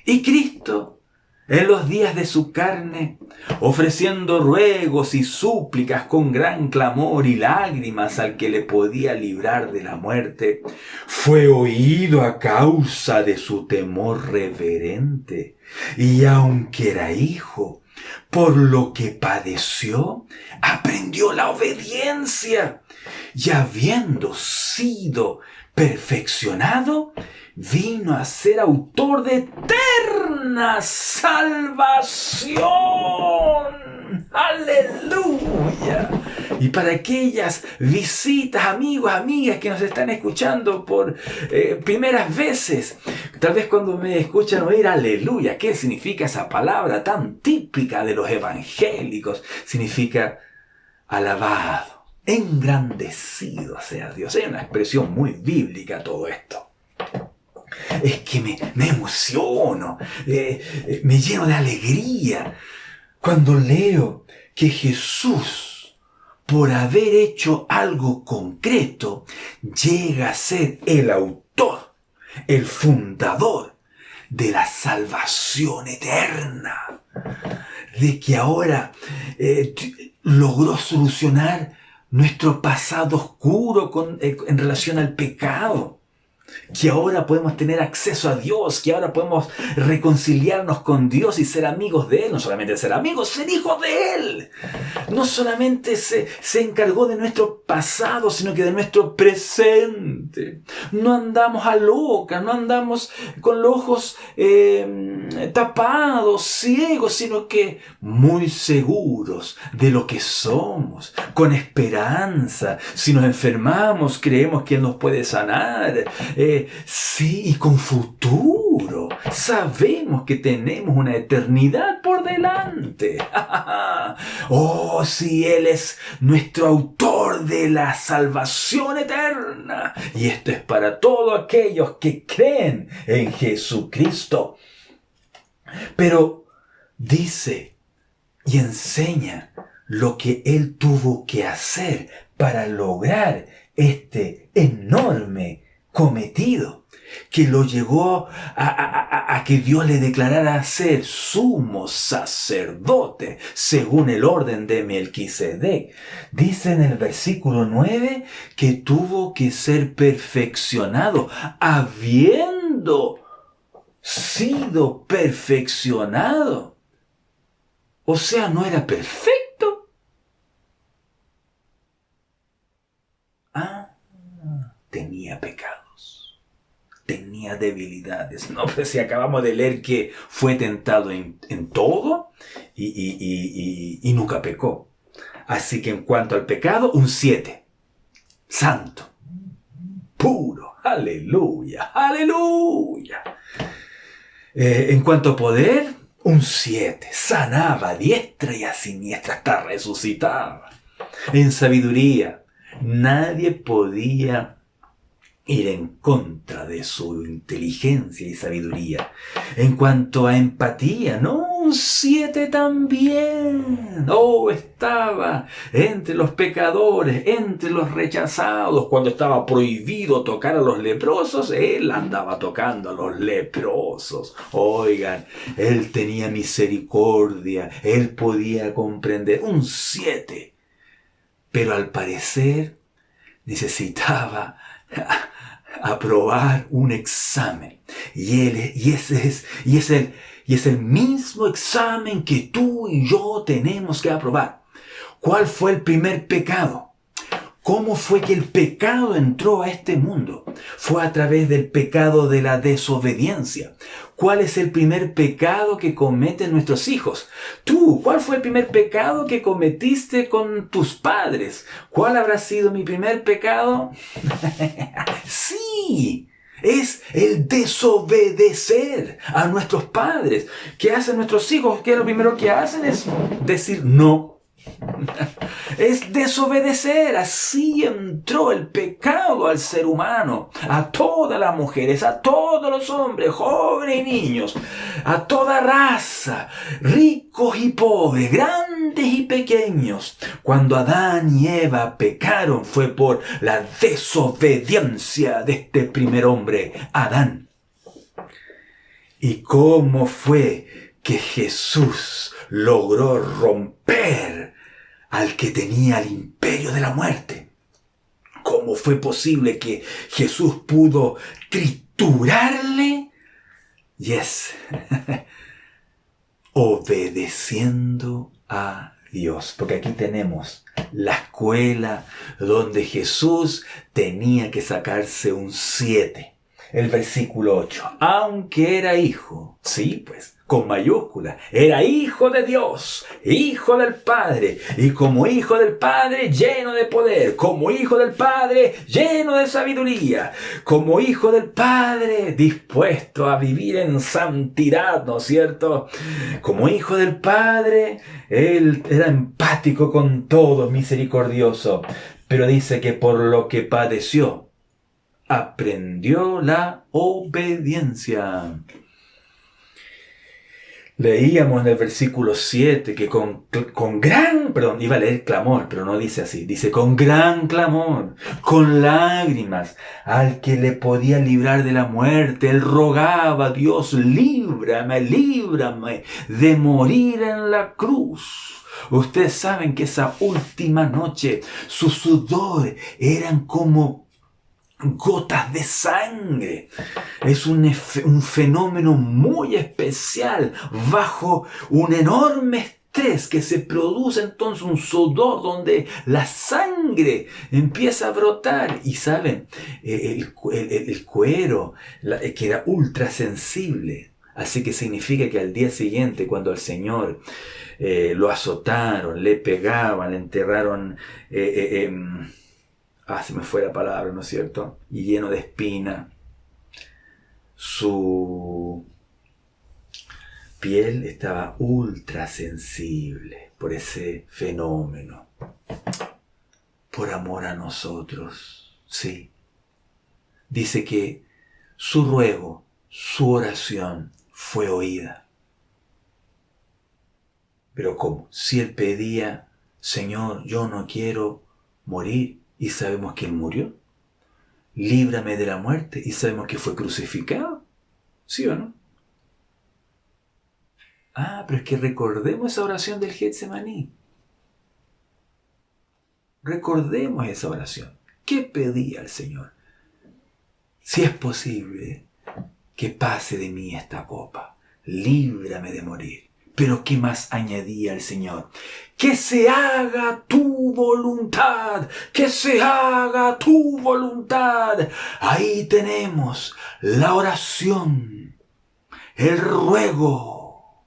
Y Cristo, en los días de su carne, ofreciendo ruegos y súplicas con gran clamor y lágrimas al que le podía librar de la muerte, fue oído a causa de su temor reverente. Y aunque era hijo, por lo que padeció, aprendió la obediencia. Y habiendo sido perfeccionado, vino a ser autor de eterna salvación. ¡Aleluya! Y para aquellas visitas, amigos, amigas que nos están escuchando por primeras veces, tal vez cuando me escuchan oír aleluya, ¿qué significa esa palabra tan típica de los evangélicos? Significa alabado, engrandecido sea Dios. Hay una expresión muy bíblica todo esto. Es que me emociono, me lleno de alegría cuando leo que Jesús, por haber hecho algo concreto, llega a ser el autor, el fundador de la salvación eterna. De que ahora logró solucionar nuestro pasado oscuro en relación al pecado. Que ahora podemos tener acceso a Dios, que ahora podemos reconciliarnos con Dios y ser amigos de Él. No solamente ser amigos, ser hijos de Él. No solamente se encargó de nuestro pasado, sino que de nuestro presente. No andamos a loca, no andamos con los ojos tapados, ciegos, sino que muy seguros de lo que somos, con esperanza. Si nos enfermamos, creemos que Él nos puede sanar. Sí, y con futuro. Sabemos que tenemos una eternidad por delante. Oh, sí, Él es nuestro autor de la salvación eterna. Y esto es para todos aquellos que creen en Jesucristo. Pero dice y enseña lo que Él tuvo que hacer para lograr este enorme cometido que lo llevó a que Dios le declarara ser sumo sacerdote según el orden de Melquisedec. Dice en el versículo 9 que tuvo que ser perfeccionado, habiendo sido perfeccionado. O sea, no era perfecto. Tenía pecados, tenía debilidades. No, pues si acabamos de leer que fue tentado en todo y nunca pecó. Así que en cuanto al pecado, un 7. Santo, puro, aleluya, aleluya. En cuanto a poder, un 7. Sanaba a diestra y a siniestra, hasta resucitaba. En sabiduría, nadie podía ir en contra de su inteligencia y sabiduría. En cuanto a empatía, no, un 7 también. Oh, estaba entre los pecadores, entre los rechazados. Cuando estaba prohibido tocar a los leprosos, él andaba tocando a los leprosos. Oigan, él tenía misericordia, él podía comprender. Un 7. Pero al parecer necesitaba aprobar un examen. Y es el mismo examen que tú y yo tenemos que aprobar. ¿Cuál fue el primer pecado? ¿Cómo fue que el pecado entró a este mundo? Fue a través del pecado de la desobediencia. ¿Cuál es el primer pecado que cometen nuestros hijos? Tú, ¿cuál fue el primer pecado que cometiste con tus padres? ¿Cuál habrá sido mi primer pecado? Sí, es el desobedecer a nuestros padres. ¿Qué hacen nuestros hijos? ¿Qué es lo primero que hacen? Es decir no. Es desobedecer. Así entró el pecado al ser humano, a todas las mujeres, a todos los hombres, jóvenes y niños, a toda raza, ricos y pobres, grandes y pequeños. Cuando Adán y Eva pecaron fue por la desobediencia de este primer hombre, Adán. ¿Y cómo fue que Jesús logró romper al que tenía el imperio de la muerte? ¿Cómo fue posible que Jesús pudo triturarle? Obedeciendo a Dios. Porque aquí tenemos la escuela donde Jesús tenía que sacarse un 7. El versículo 8. Aunque era hijo, sí, pues, con mayúscula, era hijo de Dios, hijo del Padre, y como hijo del Padre lleno de poder, como hijo del Padre lleno de sabiduría, como hijo del Padre dispuesto a vivir en santidad, ¿no es cierto? Como hijo del Padre, él era empático con todos, misericordioso, pero dice que por lo que padeció, aprendió la obediencia. Leíamos en el versículo 7 que con gran, iba a leer clamor, pero no dice así, dice con gran clamor, con lágrimas, al que le podía librar de la muerte, él rogaba: Dios, líbrame, líbrame de morir en la cruz. Ustedes saben que esa última noche, su sudor eran como gotas de sangre. Es un fenómeno muy especial bajo un enorme estrés que se produce entonces un sudor donde la sangre empieza a brotar. Y saben, el cuero que era ultra sensible. Así que significa que al día siguiente, cuando al Señor lo azotaron, le pegaban, le enterraron... se me fue la palabra, ¿no es cierto? Y lleno de espina. Su piel estaba ultra sensible por ese fenómeno. Por amor a nosotros, sí. Dice que su ruego, su oración fue oída. Pero ¿cómo? Si él pedía: Señor, yo no quiero morir. Y sabemos que él murió. Líbrame de la muerte. Y sabemos que fue crucificado. ¿Sí o no? Pero es que recordemos esa oración del Getsemaní. Recordemos esa oración. ¿Qué pedía el Señor? Si es posible, que pase de mí esta copa. Líbrame de morir. Pero ¿qué más añadía el Señor? Que se haga tu voluntad, que se haga tu voluntad. Ahí tenemos la oración, el ruego,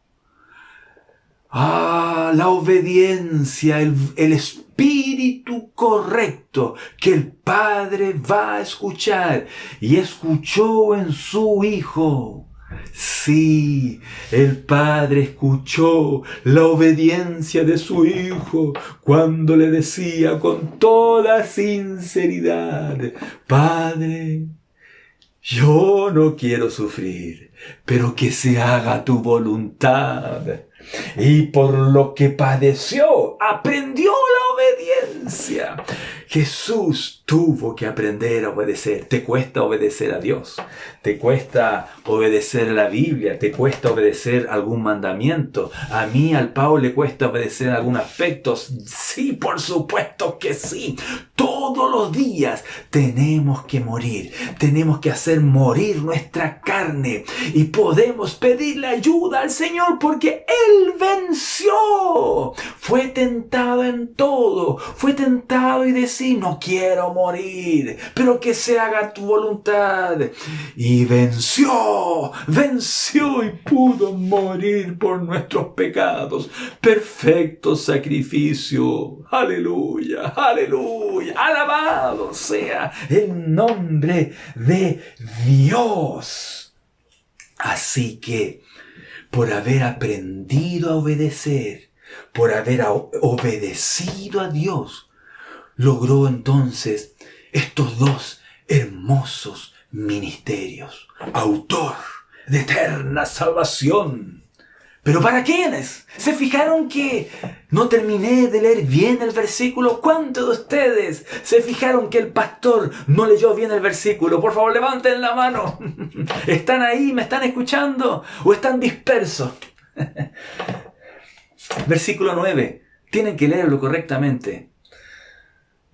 la obediencia, el espíritu correcto que el Padre va a escuchar. Y escuchó en su Hijo. Sí, el Padre escuchó la obediencia de su Hijo cuando le decía con toda sinceridad: Padre, yo no quiero sufrir, pero que se haga tu voluntad. Y por lo que padeció, aprendió la obediencia. Jesús tuvo que aprender a obedecer. ¿Te cuesta obedecer a Dios? ¿Te cuesta obedecer a la Biblia? ¿Te cuesta obedecer algún mandamiento? A mí, al Pau, le cuesta obedecer en algunos aspectos. Sí, por supuesto que sí. Todos los días tenemos que morir. Tenemos que hacer morir nuestra carne. Y podemos pedirle ayuda al Señor porque Él venció. Fue tentado en todo. Fue tentado y decía, no quiero morir, pero que se haga tu voluntad. Y venció y pudo morir por nuestros pecados. Perfecto sacrificio. Aleluya, aleluya. Alabado sea el nombre de Dios. Así que, por haber aprendido a obedecer, por haber obedecido a Dios, logró entonces estos dos hermosos ministerios. Autor de eterna salvación. ¿Pero para quiénes? ¿Se fijaron que no terminé de leer bien el versículo? ¿Cuántos de ustedes se fijaron que el pastor no leyó bien el versículo? Por favor, levanten la mano. ¿Están ahí? ¿Me están escuchando? ¿O están dispersos? Versículo 9. Tienen que leerlo correctamente.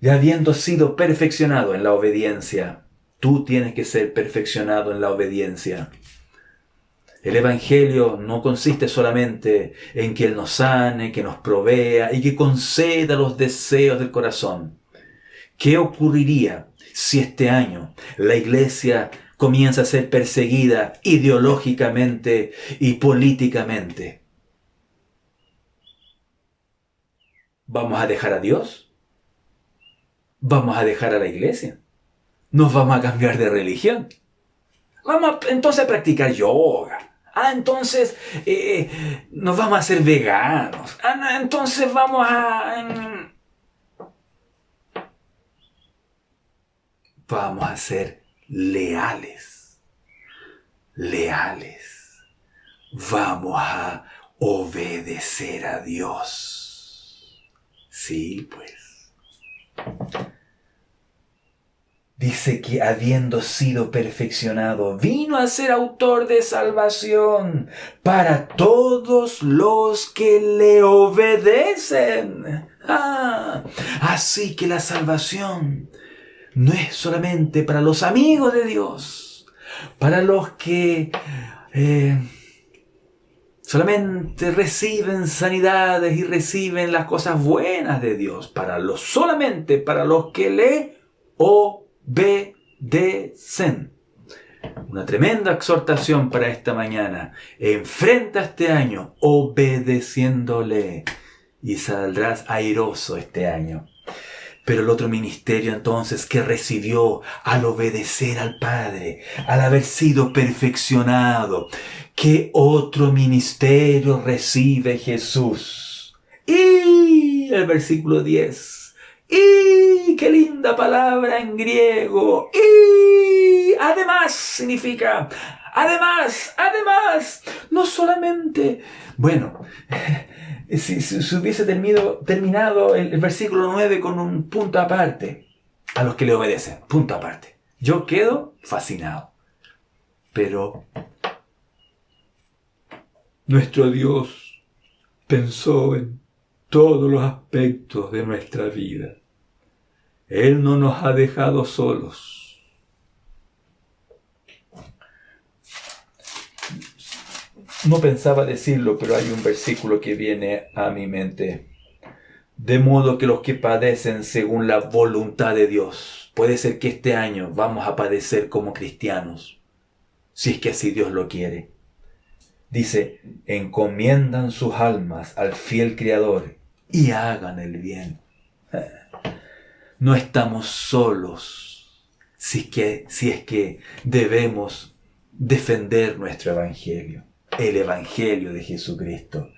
Y habiendo sido perfeccionado en la obediencia, tú tienes que ser perfeccionado en la obediencia. El Evangelio no consiste solamente en que Él nos sane, que nos provea y que conceda los deseos del corazón. ¿Qué ocurriría si este año la iglesia comienza a ser perseguida ideológicamente y políticamente? ¿Vamos a dejar a Dios? ¿Vamos a dejar a la iglesia? ¿Nos vamos a cambiar de religión? Vamos entonces a practicar yoga. Entonces nos vamos a hacer veganos. Entonces vamos a ser leales. Leales. Vamos a obedecer a Dios. Sí, pues. Dice que habiendo sido perfeccionado, vino a ser autor de salvación para todos los que le obedecen. Así que la salvación no es solamente para los amigos de Dios, para los que solamente reciben sanidades y reciben las cosas buenas de Dios, solamente para los que le obedecen. Una tremenda exhortación para esta mañana. Enfrenta este año obedeciéndole y saldrás airoso este año. Pero el otro ministerio entonces que recibió al obedecer al Padre, al haber sido perfeccionado, ¿qué otro ministerio recibe Jesús? Y el versículo 10. Y qué linda palabra en griego. Y además significa además, no solamente. Bueno, si hubiese terminado el versículo 9 con un punto aparte, a los que le obedecen, punto aparte, yo quedo fascinado. Pero nuestro Dios pensó en todos los aspectos de nuestra vida. Él no nos ha dejado solos. No pensaba decirlo, pero hay un versículo que viene a mi mente. De modo que los que padecen según la voluntad de Dios, puede ser que este año vamos a padecer como cristianos, si es que así Dios lo quiere. Dice, encomiendan sus almas al fiel Creador y hagan el bien. No estamos solos si es que debemos defender nuestro evangelio, el evangelio de Jesucristo.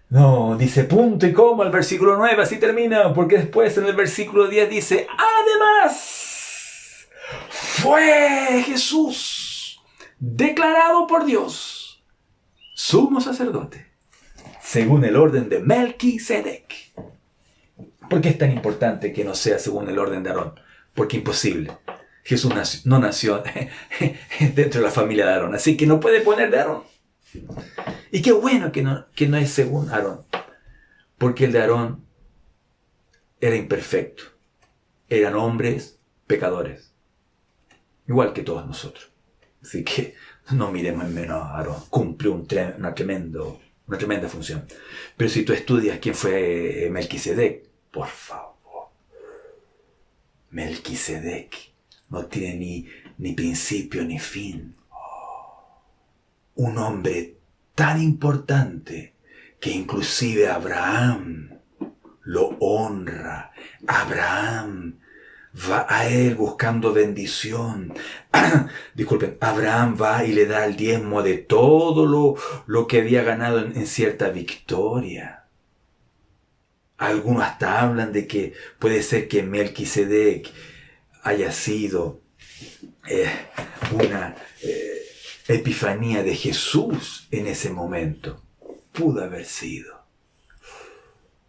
No, dice punto y coma el versículo 9, así termina, porque después en el versículo 10 dice, además, fue Jesús declarado por Dios sumo sacerdote según el orden de Melquisedec. ¿Por qué es tan importante que no sea según el orden de Aarón? Porque imposible. Jesús no nació dentro de la familia de Aarón, así que no puede poner de Aarón. Y qué bueno que no es según Aarón, porque el de Aarón era imperfecto. Eran hombres pecadores, igual que todos nosotros. Así que no miremos en menos a Aarón. Cumplió una tremenda función. Pero si tú estudias quién fue Melquisedec, por favor. Melquisedec no tiene ni principio ni fin. Un hombre tan importante que inclusive Abraham lo honra. Abraham va a él buscando bendición. Disculpen, Abraham va y le da el diezmo de todo lo que había ganado en cierta victoria. Algunos hasta hablan de que puede ser que Melquisedec haya sido una epifanía de Jesús en ese momento. Pudo haber sido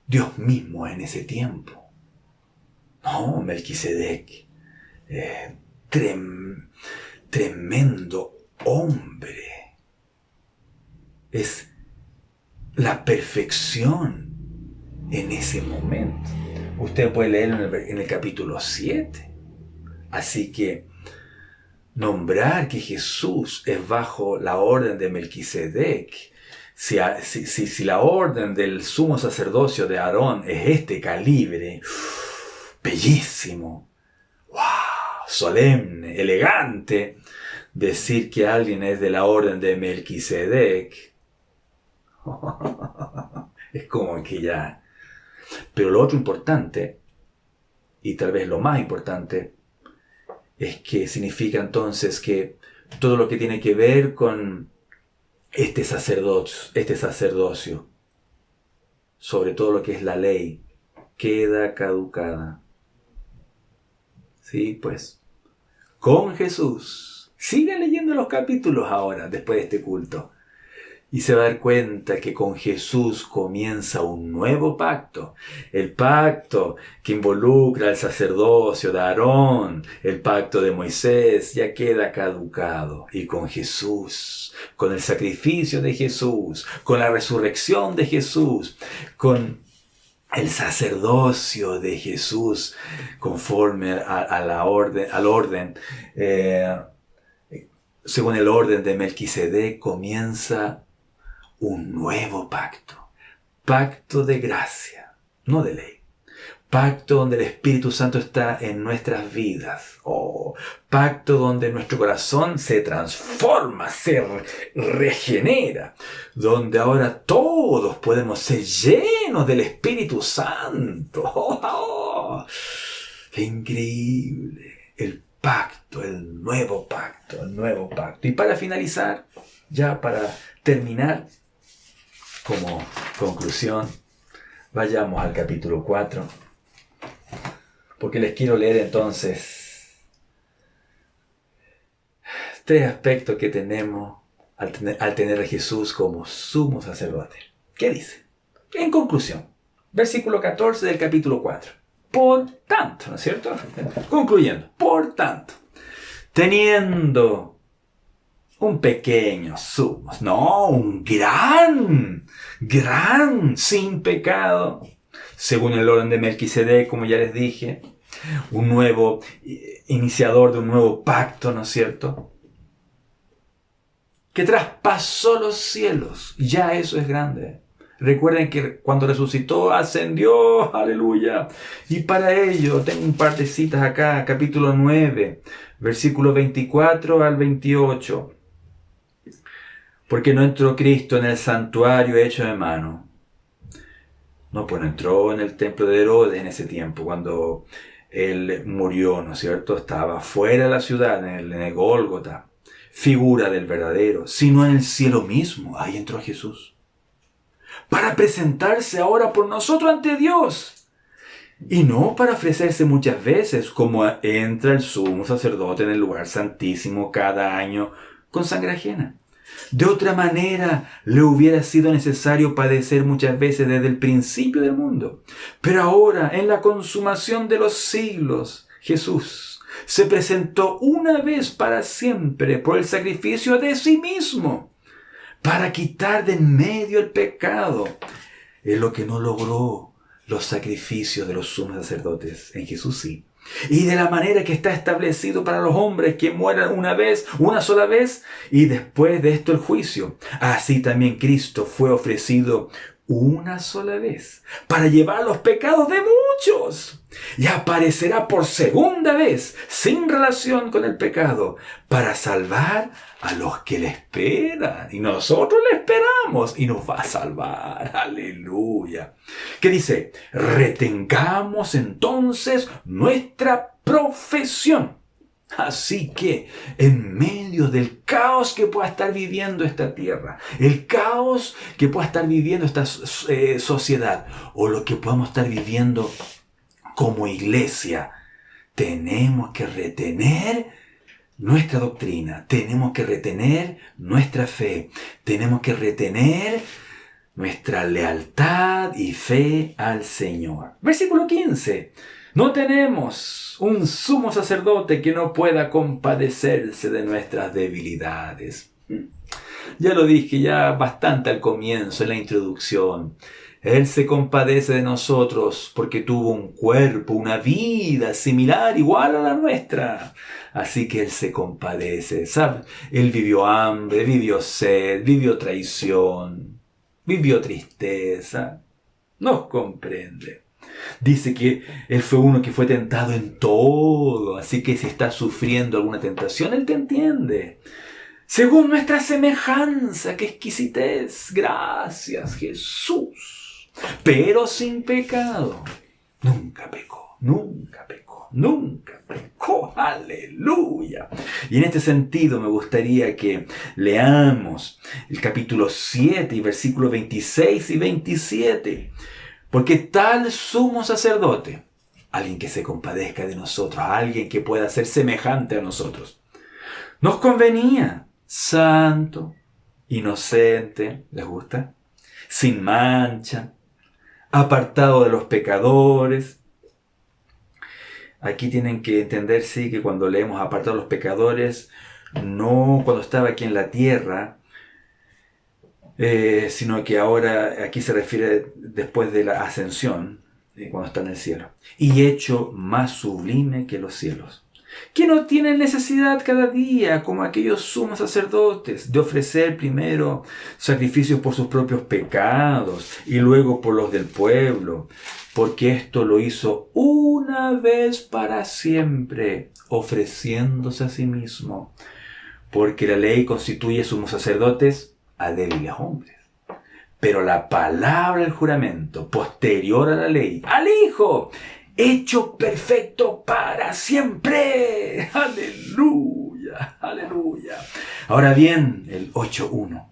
Dios mismo en ese tiempo. No, Melquisedec, tremendo hombre. Es la perfección en ese momento. Usted puede leerlo en el capítulo 7. Así que nombrar que Jesús es bajo la orden de Melquisedec, si la orden del sumo sacerdocio de Aarón es este calibre, bellísimo, wow, solemne, elegante, decir que alguien es de la orden de Melquisedec, es como que ya. Pero lo otro importante, y tal vez lo más importante, es que significa entonces que todo lo que tiene que ver con este sacerdocio, sobre todo lo que es la ley, queda caducada. Sí, pues, con Jesús. Siga leyendo los capítulos ahora, después de este culto. Y se va a dar cuenta que con Jesús comienza un nuevo pacto. El pacto que involucra el sacerdocio de Aarón, el pacto de Moisés, ya queda caducado. Y con Jesús, con el sacrificio de Jesús, con la resurrección de Jesús, con el sacerdocio de Jesús, conforme al orden, según el orden de Melquisedec, comienza un nuevo pacto. Pacto de gracia, no de ley. Pacto donde el Espíritu Santo está en nuestras vidas. Pacto donde nuestro corazón se transforma, se regenera. Donde ahora todos podemos ser llenos del Espíritu Santo. ¡Qué increíble! El pacto, el nuevo pacto, el nuevo pacto. Y para finalizar, ya para terminar, como conclusión, vayamos al capítulo 4, porque les quiero leer entonces 3 aspectos que tenemos al tener a Jesús como sumo sacerdote. ¿Qué dice? En conclusión, versículo 14 del capítulo 4. Por tanto, ¿no es cierto? Concluyendo, por tanto, teniendo un pequeño sumo, no, un gran, sin pecado, según el orden de Melquisedec, como ya les dije, un nuevo iniciador de un nuevo pacto, ¿no es cierto? Que traspasó los cielos, ya eso es grande. Recuerden que cuando resucitó, ascendió, aleluya. Y para ello, tengo un par de citas acá, capítulo 9, versículo 24 al 28. Porque no entró Cristo en el santuario hecho de mano. No, pues no entró en el templo de Herodes en ese tiempo, cuando él murió, ¿no es cierto? Estaba fuera de la ciudad, en el Gólgota, figura del verdadero, sino en el cielo mismo. Ahí entró Jesús, para presentarse ahora por nosotros ante Dios. Y no para ofrecerse muchas veces, como entra el sumo sacerdote en el lugar santísimo cada año con sangre ajena. De otra manera, le hubiera sido necesario padecer muchas veces desde el principio del mundo. Pero ahora, en la consumación de los siglos, Jesús se presentó una vez para siempre por el sacrificio de sí mismo, para quitar de en medio el pecado. Es lo que no logró los sacrificios de los sumos sacerdotes. En Jesús sí. Y de la manera que está establecido para los hombres que mueran una sola vez, y después de esto el juicio. Así también Cristo fue ofrecido una sola vez para llevar los pecados de muchos, y aparecerá por segunda vez sin relación con el pecado para salvar a los que le esperan. Y nosotros le esperamos y nos va a salvar. Aleluya. ¿Qué dice? Retengamos entonces nuestra profesión. Así que en medio del caos que pueda estar viviendo esta tierra, el caos que pueda estar viviendo esta sociedad, o lo que podamos estar viviendo como iglesia, tenemos que retener nuestra doctrina, tenemos que retener nuestra fe, tenemos que retener nuestra lealtad y fe al Señor. Versículo 15. No tenemos un sumo sacerdote que no pueda compadecerse de nuestras debilidades. Ya lo dije ya bastante al comienzo, en la introducción. Él se compadece de nosotros porque tuvo un cuerpo, una vida similar, igual a la nuestra. Así que Él se compadece, ¿sabe? Él vivió hambre, vivió sed, vivió traición, vivió tristeza. Nos comprende. Dice que Él fue uno que fue tentado en todo. Así que si estás sufriendo alguna tentación, Él te entiende. Según nuestra semejanza, qué exquisitez. Gracias, Jesús. Pero sin pecado. Nunca pecó, nunca pecó, nunca pecó. Aleluya. Y en este sentido me gustaría que leamos el capítulo 7 y versículos 26 y 27. Porque tal sumo sacerdote, alguien que se compadezca de nosotros, alguien que pueda ser semejante a nosotros, nos convenía santo, inocente, ¿les gusta? Sin mancha, apartado de los pecadores. Aquí tienen que entender, sí, que cuando leemos apartado de los pecadores, no cuando estaba aquí en la tierra, sino que ahora aquí se refiere después de la ascensión, cuando está en el cielo. Y hecho más sublime que los cielos, que no tienen necesidad cada día, como aquellos sumos sacerdotes, de ofrecer primero sacrificios por sus propios pecados y luego por los del pueblo, porque esto lo hizo una vez para siempre, ofreciéndose a sí mismo, porque la ley constituye sumos sacerdotes a débiles hombres. Pero la palabra del juramento, posterior a la ley, al Hijo, hecho perfecto para siempre. Aleluya, aleluya. Ahora bien, el 8.1.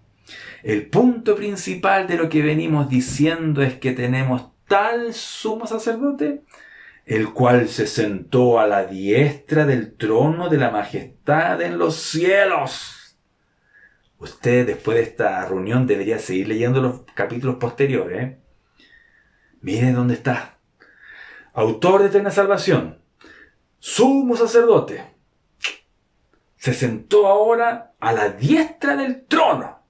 El punto principal de lo que venimos diciendo es que tenemos tal sumo sacerdote, el cual se sentó a la diestra del trono de la majestad en los cielos. Usted, después de esta reunión, debería seguir leyendo los capítulos posteriores. Miren dónde está. Autor de eterna salvación. Sumo sacerdote. Se sentó ahora a la diestra del trono.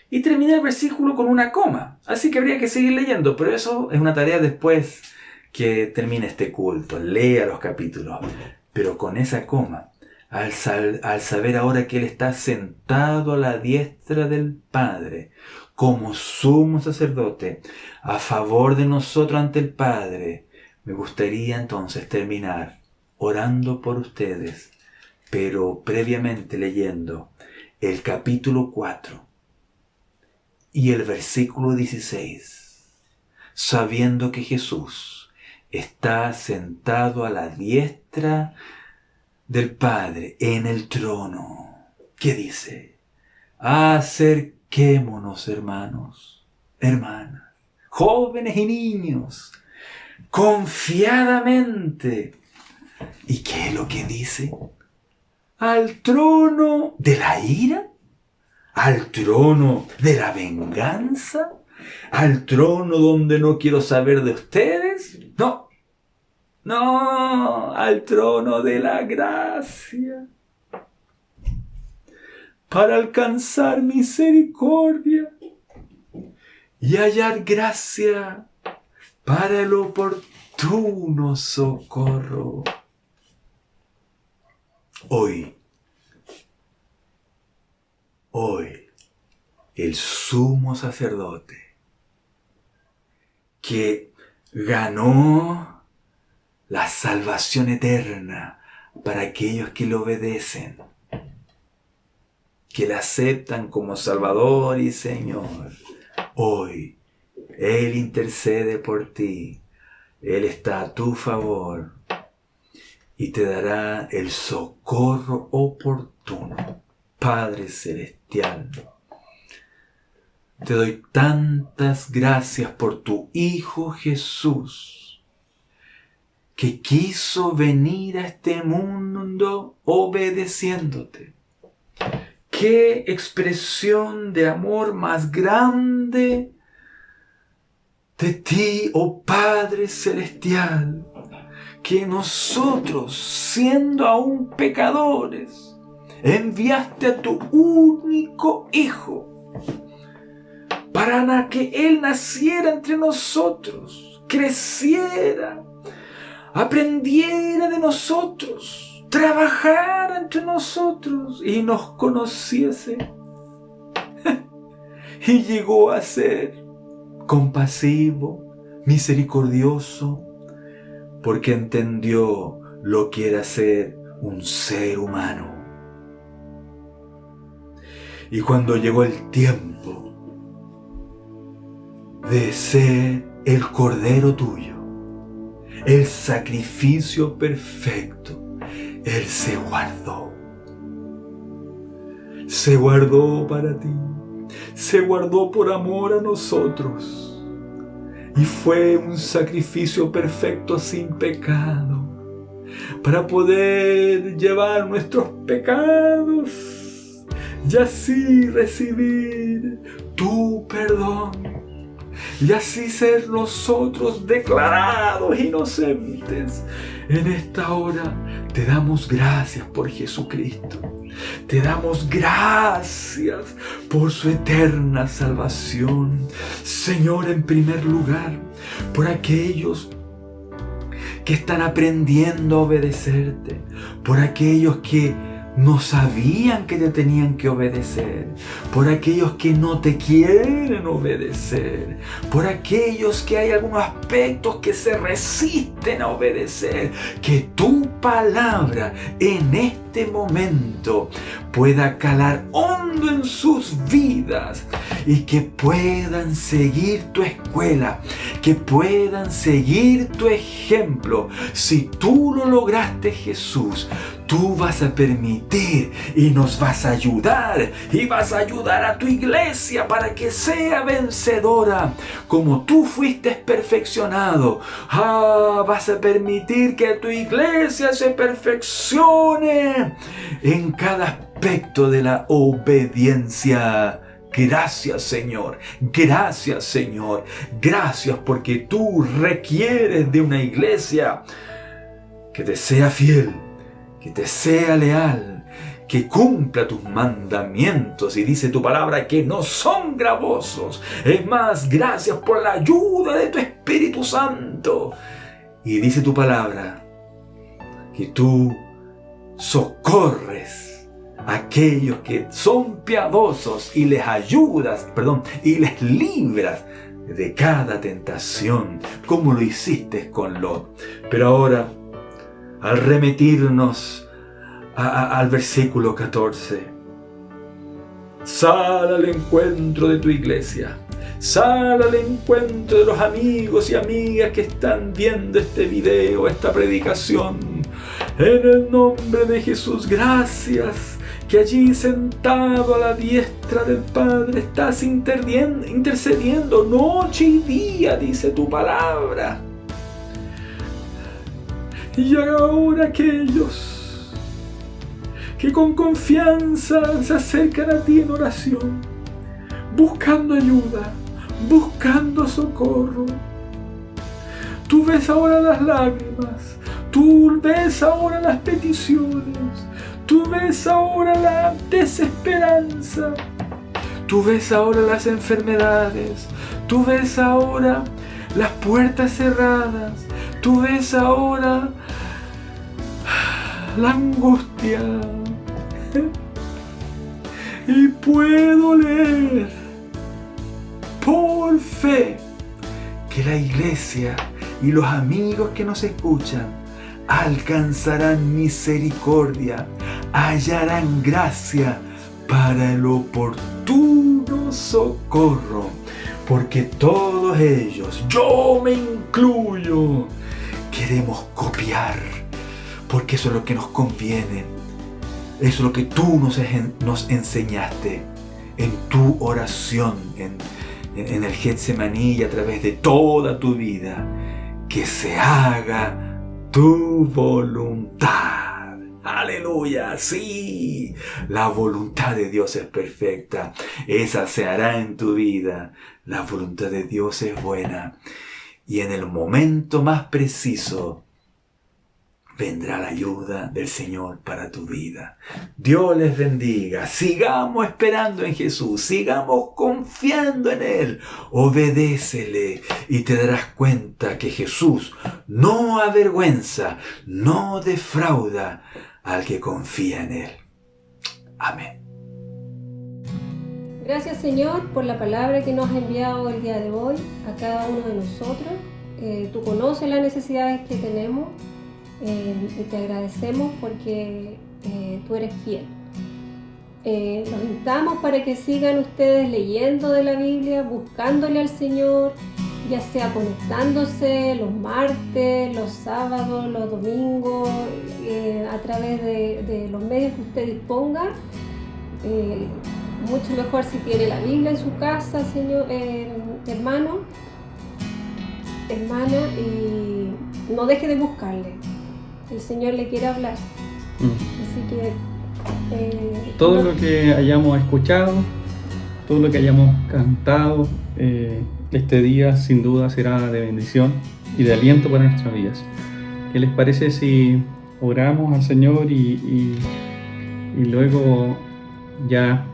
Y termina el versículo con una coma. Así que habría que seguir leyendo. Pero eso es una tarea después que termine este culto. Lea los capítulos. Pero con esa coma. Al saber ahora que Él está sentado a la diestra del Padre, como sumo sacerdote, a favor de nosotros ante el Padre, me gustaría entonces terminar orando por ustedes, pero previamente leyendo el capítulo 4 y el versículo 16, sabiendo que Jesús está sentado a la diestra del Padre en el trono. ¿Qué dice? Acerquémonos, hermanos, hermanas, jóvenes y niños, confiadamente. ¿Y qué es lo que dice? Al trono de la ira, ¿Al trono de la venganza? ¿Al trono donde no quiero saber de ustedes? No. No, al trono de la gracia. Para alcanzar misericordia y hallar gracia para el oportuno socorro. Hoy, el sumo sacerdote que ganó la salvación eterna para aquellos que le obedecen, que le aceptan como Salvador y Señor. Hoy, Él intercede por ti. Él está a tu favor y te dará el socorro oportuno. Padre Celestial, te doy tantas gracias por tu Hijo Jesús, que quiso venir a este mundo obedeciéndote. ¡Qué expresión de amor más grande de ti, oh Padre Celestial! Que nosotros, siendo aún pecadores, enviaste a tu único Hijo para que Él naciera entre nosotros, creciera, aprendiera de nosotros, trabajara entre nosotros y nos conociese. Y llegó a ser compasivo, misericordioso, porque entendió lo que era ser un ser humano. Y cuando llegó el tiempo de ser el Cordero tuyo, el sacrificio perfecto, Él se guardó. Se guardó para ti, se guardó por amor a nosotros. Y fue un sacrificio perfecto sin pecado, para poder llevar nuestros pecados y así recibir tu perdón, y así ser nosotros declarados inocentes. En esta hora te damos gracias por Jesucristo. Te damos gracias por su eterna salvación. Señor, en primer lugar, por aquellos que están aprendiendo a obedecerte, por aquellos que no sabían que te tenían que obedecer, por aquellos que no te quieren obedecer, por aquellos que hay algunos aspectos que se resisten a obedecer. Que tu palabra en este momento pueda calar hondo en sus vidas y que puedan seguir tu escuela, que puedan seguir tu ejemplo. Si tú lo lograste, Jesús, tú vas a permitir y nos vas a ayudar, y vas a ayudar a tu iglesia para que sea vencedora como tú fuiste perfeccionado. Vas a permitir que tu iglesia se perfeccione en cada aspecto de la obediencia. Gracias, Señor. Gracias, Señor. Gracias porque tú requieres de una iglesia que te sea fiel, que te sea leal, que cumpla tus mandamientos. Y dice tu palabra que no son gravosos. Es más, gracias por la ayuda de tu Espíritu Santo. Y dice tu palabra que tú socorres a aquellos que son piadosos y les ayudas, y les libras de cada tentación, como lo hiciste con Lot. Pero ahora, al remitirnos al versículo 14, sal al encuentro de tu iglesia, sal al encuentro de los amigos y amigas que están viendo este video, esta predicación. En el nombre de Jesús, gracias que allí sentado a la diestra del Padre estás intercediendo noche y día, dice tu palabra. Y ahora aquellos que con confianza se acercan a ti en oración, buscando ayuda, buscando socorro. Tú ves ahora las lágrimas, tú ves ahora las peticiones, tú ves ahora la desesperanza, tú ves ahora las enfermedades, tú ves ahora las puertas cerradas, tú ves ahora la angustia. Y puedo leer por fe que la iglesia y los amigos que nos escuchan alcanzarán misericordia, hallarán gracia para el oportuno socorro, porque todos ellos, yo me incluyo, queremos copiar, porque eso es lo que nos conviene, eso es lo que tú nos enseñaste en tu oración, en el Getsemaní y a través de toda tu vida, que se haga tu voluntad. Aleluya, sí, la voluntad de Dios es perfecta, esa se hará en tu vida. La voluntad de Dios es buena y en el momento más preciso vendrá la ayuda del Señor para tu vida. Dios les bendiga. Sigamos esperando en Jesús. Sigamos confiando en Él. Obedécele y te darás cuenta que Jesús no avergüenza, no defrauda al que confía en Él. Amén. Gracias, Señor, por la palabra que nos has enviado el día de hoy a cada uno de nosotros. Tú conoces las necesidades que tenemos. Y te agradecemos porque tú eres fiel. Los invitamos para que sigan ustedes leyendo de la Biblia, buscándole al Señor, ya sea conectándose los martes, los sábados, los domingos, a través de los medios que usted disponga. Mucho mejor si tiene la Biblia en su casa, señor, hermano, hermana, y no deje de buscarle. El Señor le quiere hablar. Así que todo lo que hayamos escuchado, todo lo que hayamos cantado este día sin duda será de bendición y de aliento para nuestras vidas. ¿Qué les parece si oramos al Señor y luego ya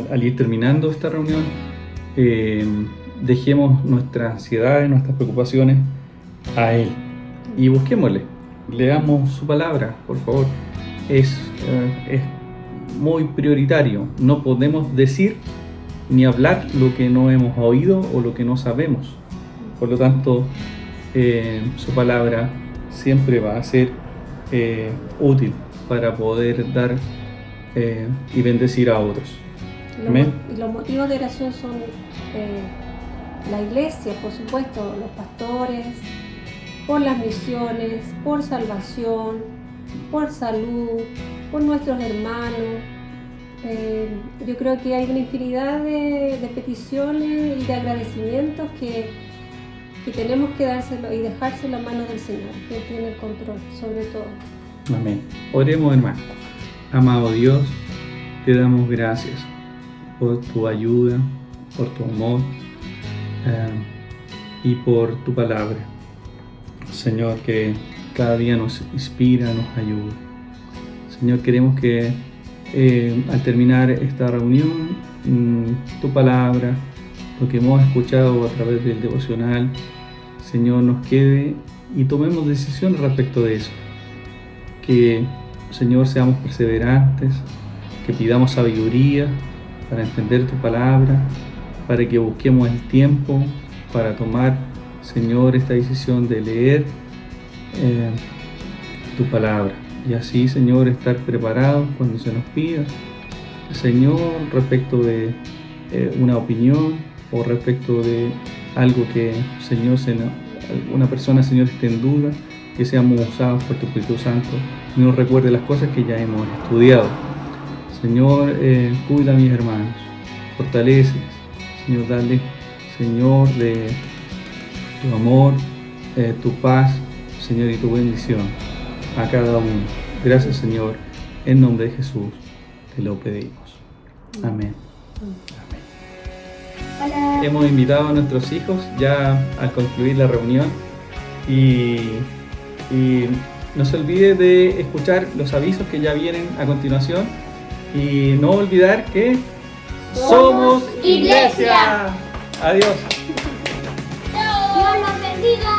al ir terminando esta reunión dejemos nuestras ansiedades, nuestras preocupaciones a Él y busquémosle? Leamos su palabra, por favor. Es muy prioritario. No podemos decir ni hablar lo que no hemos oído o lo que no sabemos. Por lo tanto, su palabra siempre va a ser útil para poder dar y bendecir a otros. Amén. Y los motivos de oración son la iglesia, por supuesto, los pastores, por las misiones, por salvación, por salud, por nuestros hermanos. Yo creo que hay una infinidad de peticiones y de agradecimientos que tenemos que dárselo y dejárselo en manos del Señor, que tiene el control sobre todo. Amén. Oremos, hermano. Amado Dios, te damos gracias por tu ayuda, por tu amor y por tu palabra. Señor, que cada día nos inspira, nos ayuda. Señor, queremos que al terminar esta reunión, tu palabra, lo que hemos escuchado a través del devocional, Señor, nos quede y tomemos decisión respecto de eso. Que, Señor, seamos perseverantes, que pidamos sabiduría para entender tu palabra, para que busquemos el tiempo para tomar, Señor, esta decisión de leer tu palabra. Y así, Señor, estar preparados cuando se nos pida, Señor, respecto de una opinión o respecto de algo que, Señor, una persona, Señor, esté en duda, que seamos usados por tu Espíritu Santo y nos recuerde las cosas que ya hemos estudiado. Señor, cuida a mis hermanos, fortalece, Señor, dale, Señor, de tu amor, tu paz, Señor, y tu bendición a cada uno. Gracias, Señor, En nombre de Jesús te lo pedimos. Amén. Hola. Hemos invitado a nuestros hijos ya al concluir la reunión y no se olvide de escuchar los avisos que ya vienen a continuación y no olvidar que somos iglesia. Adiós. Dios los bendiga.